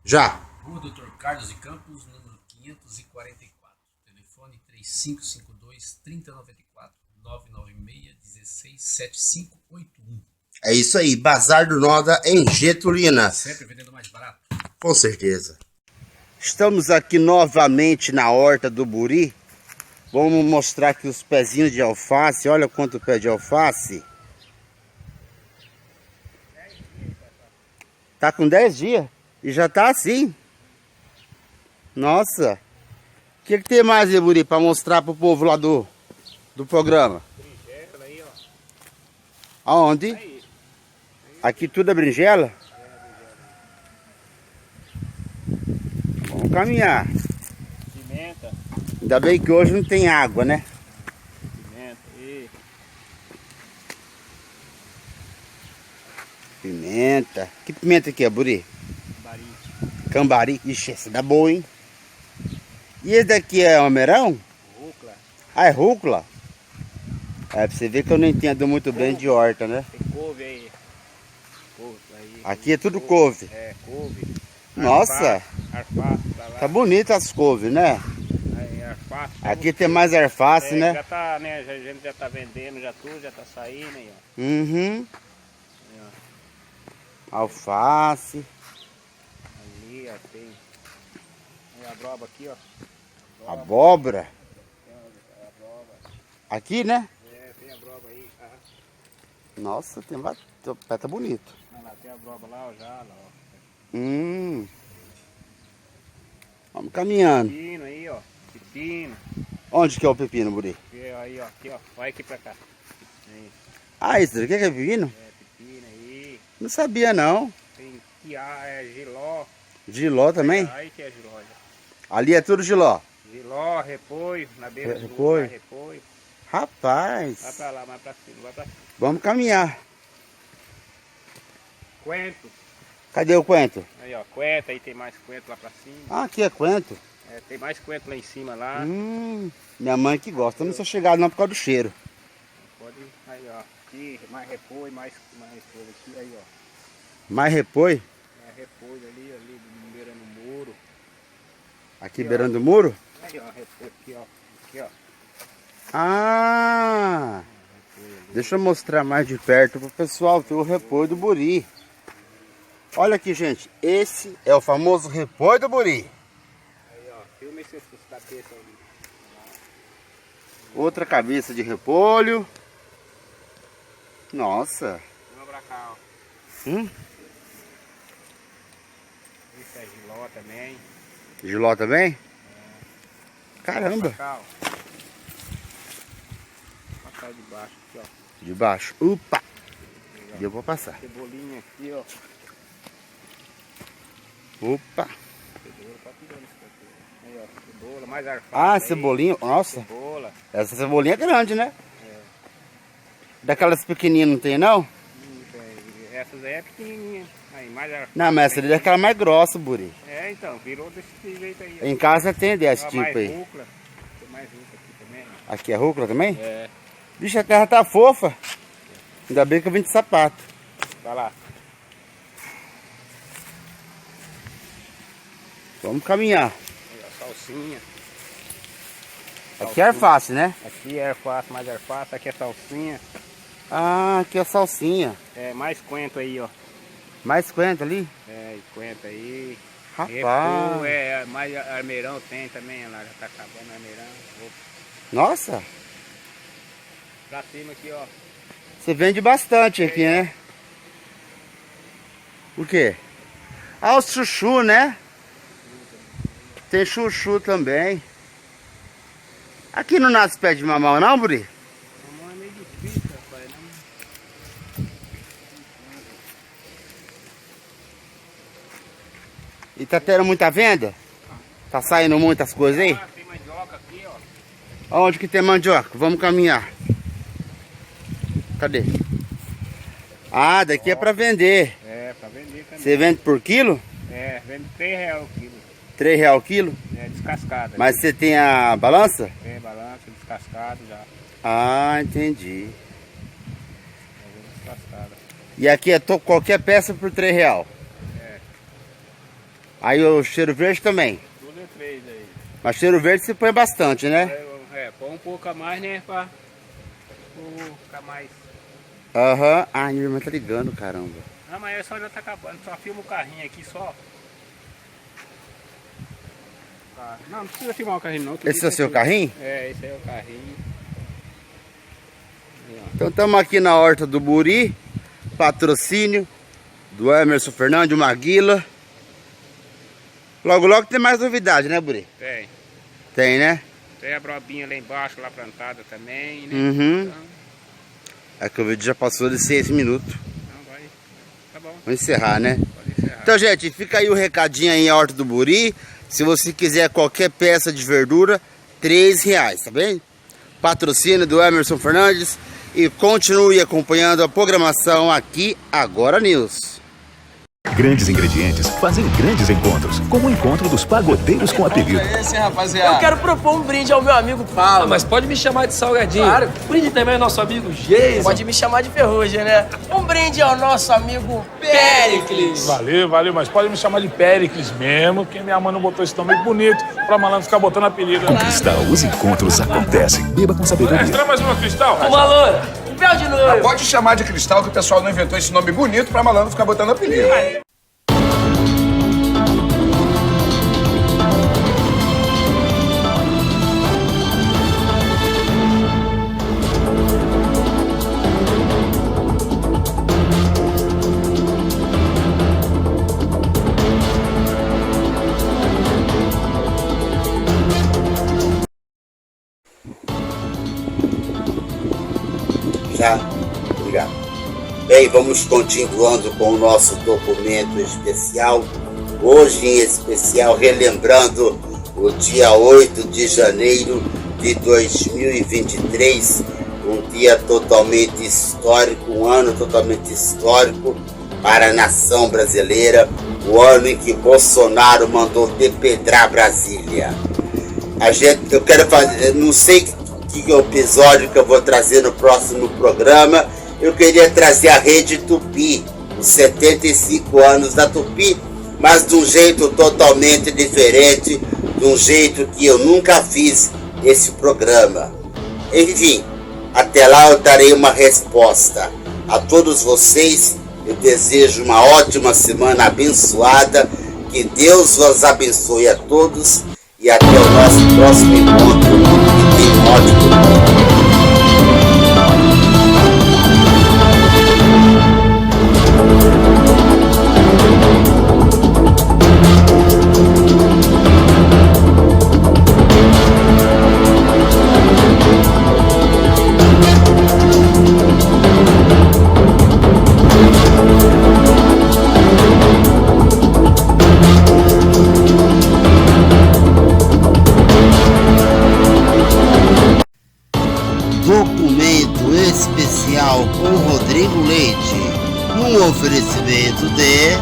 Já. Rua Dr. Carlos de Campos, número 544. Telefone 3552-3094, 996-167581. É isso aí, Bazar do Noda em Getulina. Sempre vendendo mais barato. Com certeza. Estamos aqui novamente na horta do Buri. Vamos mostrar aqui os pezinhos de alface. Olha quanto pé de alface. Tá com 10 dias e já tá assim. Nossa. O que tem mais aí, Buri, pra mostrar pro povo lá do programa? Berinjela aí, ó. Aonde? Aí. Aqui tudo é berinjela? Vamos caminhar. Pimenta. Ainda bem que hoje não tem água, né? Pimenta aí. Pimenta. Que pimenta aqui é, Buri? Cambari. Cambari. Ixi, essa dá boa, hein? E esse daqui é almeirão? Rúcula. Ah, é rúcula? É, pra você ver que eu não entendo muito bem de horta, né? Tem couve aí. Couve aí. Aqui é tudo couve. É, couve. Nossa! Alface pra lá. Tá bonito as couves, né? Aí, alface. Aqui tem mais alface, né? Já tá, né? A gente já tá vendendo, já tudo, já tá saindo aí, ó. Uhum. Aí, ó. Alface. Ali, ó, tem. Aí a broba aqui, ó. Abóbora. Tem a broba. Aqui, né? É, tem a broba aí. Ah. Nossa, tem o pé tá bonito. Olha lá, tem a broba lá, ó, já, lá, ó. Vamos caminhando. Pepino aí, ó. Pepino. Onde que é o pepino, Buri? Aí, ó, aqui, ó. Vai aqui pra cá. Aí. Ah, esse daqui é pepino? É, pepino aí. Não sabia, não. Tem giló. Giló também? Aí que é giló, já. Ali é tudo giló. Giló, repolho, na beira do Repolho? lugar, repolho. Rapaz. Vai pra lá, vai pra cima, vai pra cima. Vamos caminhar. Coentro. Cadê o coentro? Aí, ó, coentro, aí tem mais coentro lá pra cima. Ah, aqui é coentro. É, tem mais coentro lá em cima, lá. Minha mãe que gosta. Eu não sou chegado não por causa do cheiro. Pode, aí, ó. Aqui, mais repolho, mais coisa aqui, aí, ó. Mais repolho? Mais repolho ali, beirando o muro. Aqui beirando o muro? Aí, ó, repolho aqui, ó. Aqui, ó. Ah! Deixa eu mostrar mais de perto pro pessoal ver o repolho do Buri. Olha aqui, gente. Esse é o famoso repolho do Buri. Aí, ó. Filma esse cabeça ali. Outra cabeça de repolho. Nossa. Vamos pra cá, ó. Isso é giló também. Giló também? Caramba. Vamos pra cá, ó. Vou passar de baixo aqui, ó. De baixo. Opa! Deu pra passar. Cebolinha aqui, ó. Opa! Cebola, tá tirando isso daqui. Aí, ó, cebola, mais alface. Ah, aí. cebolinha. Nossa. Cebola. Essa cebolinha é grande, né? É. Daquelas pequenininhas não tem, não? Essas aí é pequenininha. Aí, mais alface. Não, mas essa ali é aquela mais grossa, Buri. É, então, virou desse jeito aí. Ó. Em casa tem desse Ó, tipo mais aí. rúcula. Tem mais rúcula aqui também. Ó. Aqui é rúcula também? É. Bicho, a terra tá fofa. Ainda bem que eu vim de sapato. Vai lá. Vamos caminhar. Aí, ó, salsinha. Aqui é alface, né? Aqui é alface, mais alface. Aqui é salsinha. Ah, aqui é salsinha. É, mais coentro aí, ó. Mais coentro ali? É, e coentro aí. Rapaz. Repolho, mais armeirão tem também, ó lá. Já tá acabando o armeirão. Opa. Nossa. Pra cima aqui, ó. Você vende bastante aqui, né? O quê? Ah, o chuchu, né? Tem chuchu também. Aqui não nasce pé de mamão, não, Buri? Mamão é meio difícil, rapaz. Não... E tá tendo muita venda? Tá saindo muitas coisas aí? Ah, tem mandioca aqui, ó. Onde que tem mandioca? Vamos caminhar. Cadê? Ah, daqui é pra vender. É, pra vender também. Você vende por quilo? É, vende R$3 o quilo. R$3 o quilo? É, descascada. Mas você tem a balança? Tem balança, descascado já. Ah, entendi. Descascada. E aqui é qualquer peça por R$3. É. Aí o cheiro verde também. Tudo é 3 aí. Mas cheiro verde você põe bastante, né? Põe um pouco a mais, né? Pra ficar mais. Aham. Ah, minha irmã tá ligando, caramba. Não, mas só já tá acabando. Só filma o carrinho aqui só. Não, não precisa filmar o carrinho não. Esse é o seu carrinho? É, esse aí é o carrinho. Aí, então estamos aqui na horta do Buri. Patrocínio do Emerson Fernandes, Maguila. Logo, logo tem mais novidade, né, Buri? Tem. Tem, né? Tem a brobinha lá embaixo, lá plantada também, né? Uhum. Então, É que o vídeo já passou de 6 minutos. tá bom. Vamos encerrar, né? Então, gente, fica aí o recadinho aí em Horta do Buri. Se você quiser qualquer peça de verdura, R$3, tá bem? Patrocínio do Emerson Fernandes. E continue acompanhando a programação aqui Agora News. Grandes ingredientes fazem grandes encontros, como o encontro dos pagodeiros com apelido. Esse, rapaziada. Eu quero propor um brinde ao meu amigo Paulo. Mas pode me chamar de Salgadinho. Claro. Brinde também ao nosso amigo Geison. Pode me chamar de Ferrugem, né? Um brinde ao nosso amigo Péricles. Valeu, mas pode me chamar de Péricles mesmo, porque minha mãe não botou esse nome bonito pra malandro ficar botando apelido. Com Cristal, os encontros acontecem. Beba com sabedoria. Traz mais uma Cristal. Uma loura. Um véu de novo. Pode chamar de Cristal, que o pessoal não inventou esse nome bonito pra malandro ficar botando apelido. Já? Obrigado. Bem, vamos continuando com o nosso documento especial. Hoje em especial, relembrando o dia 8 de janeiro de 2023, um dia totalmente histórico, um ano totalmente histórico para a nação brasileira, o ano em que Bolsonaro mandou depedrar Brasília. Eu quero fazer, não sei que episódio que eu vou trazer no próximo programa. Eu queria trazer a Rede Tupi, os 75 anos da Tupi, mas de um jeito totalmente diferente, de um jeito que eu nunca fiz esse programa. Enfim, até lá eu darei uma resposta. A todos vocês, eu desejo uma ótima semana abençoada, que Deus os abençoe a todos e até o nosso próximo encontro. E tenham um ótimo dia. Documento especial com Rodrigo Leite, um oferecimento de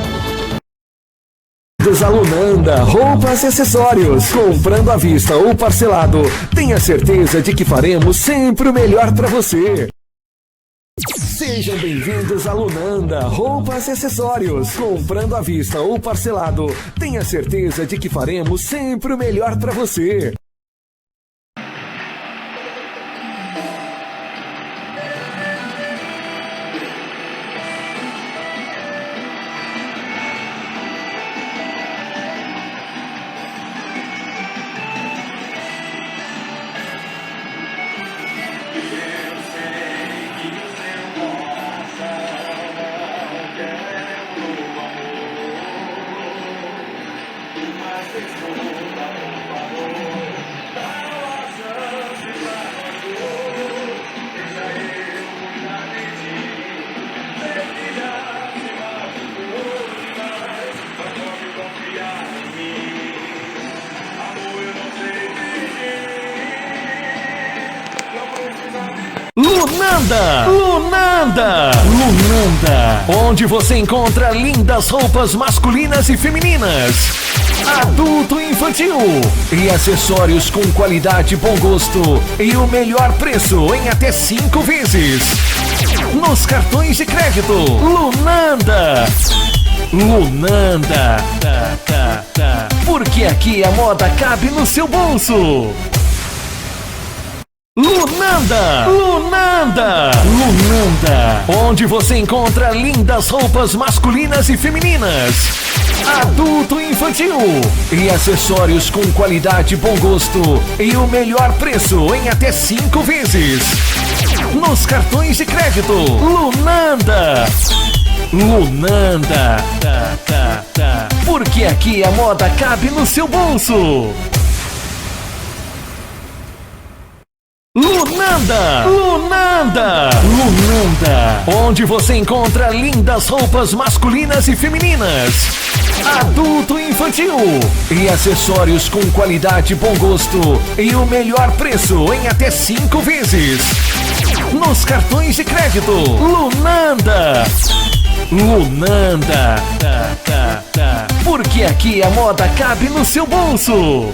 Desalunanda, roupas e acessórios. Comprando à vista ou parcelado, tenha certeza de que faremos sempre o melhor para você. Sejam bem-vindos a Lunanda, roupas e acessórios. Comprando à vista ou parcelado, tenha certeza de que faremos sempre o melhor para você. Lunanda! Lunanda! Lunanda! Onde você encontra lindas roupas masculinas e femininas, adulto e infantil, e acessórios com qualidade e bom gosto, e o melhor preço em até 5 vezes. Nos cartões de crédito, Lunanda! Lunanda! Porque aqui a moda cabe no seu bolso. Lunanda! Lunanda! Lunanda! Onde você encontra lindas roupas masculinas e femininas, adulto e infantil, e acessórios com qualidade e bom gosto, e o melhor preço em até 5 vezes. Nos cartões de crédito, Lunanda! Lunanda. Porque aqui a moda cabe no seu bolso. Lunanda! Onde você encontra lindas roupas masculinas e femininas, adulto e infantil, e acessórios com qualidade e bom gosto e o melhor preço em até 5 vezes nos cartões de crédito. Lunanda! Porque aqui a moda cabe no seu bolso.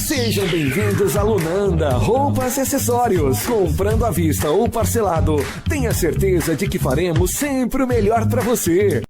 Sejam bem-vindos a Lunanda Roupas e Acessórios. Comprando à vista ou parcelado, tenha certeza de que faremos sempre o melhor para você.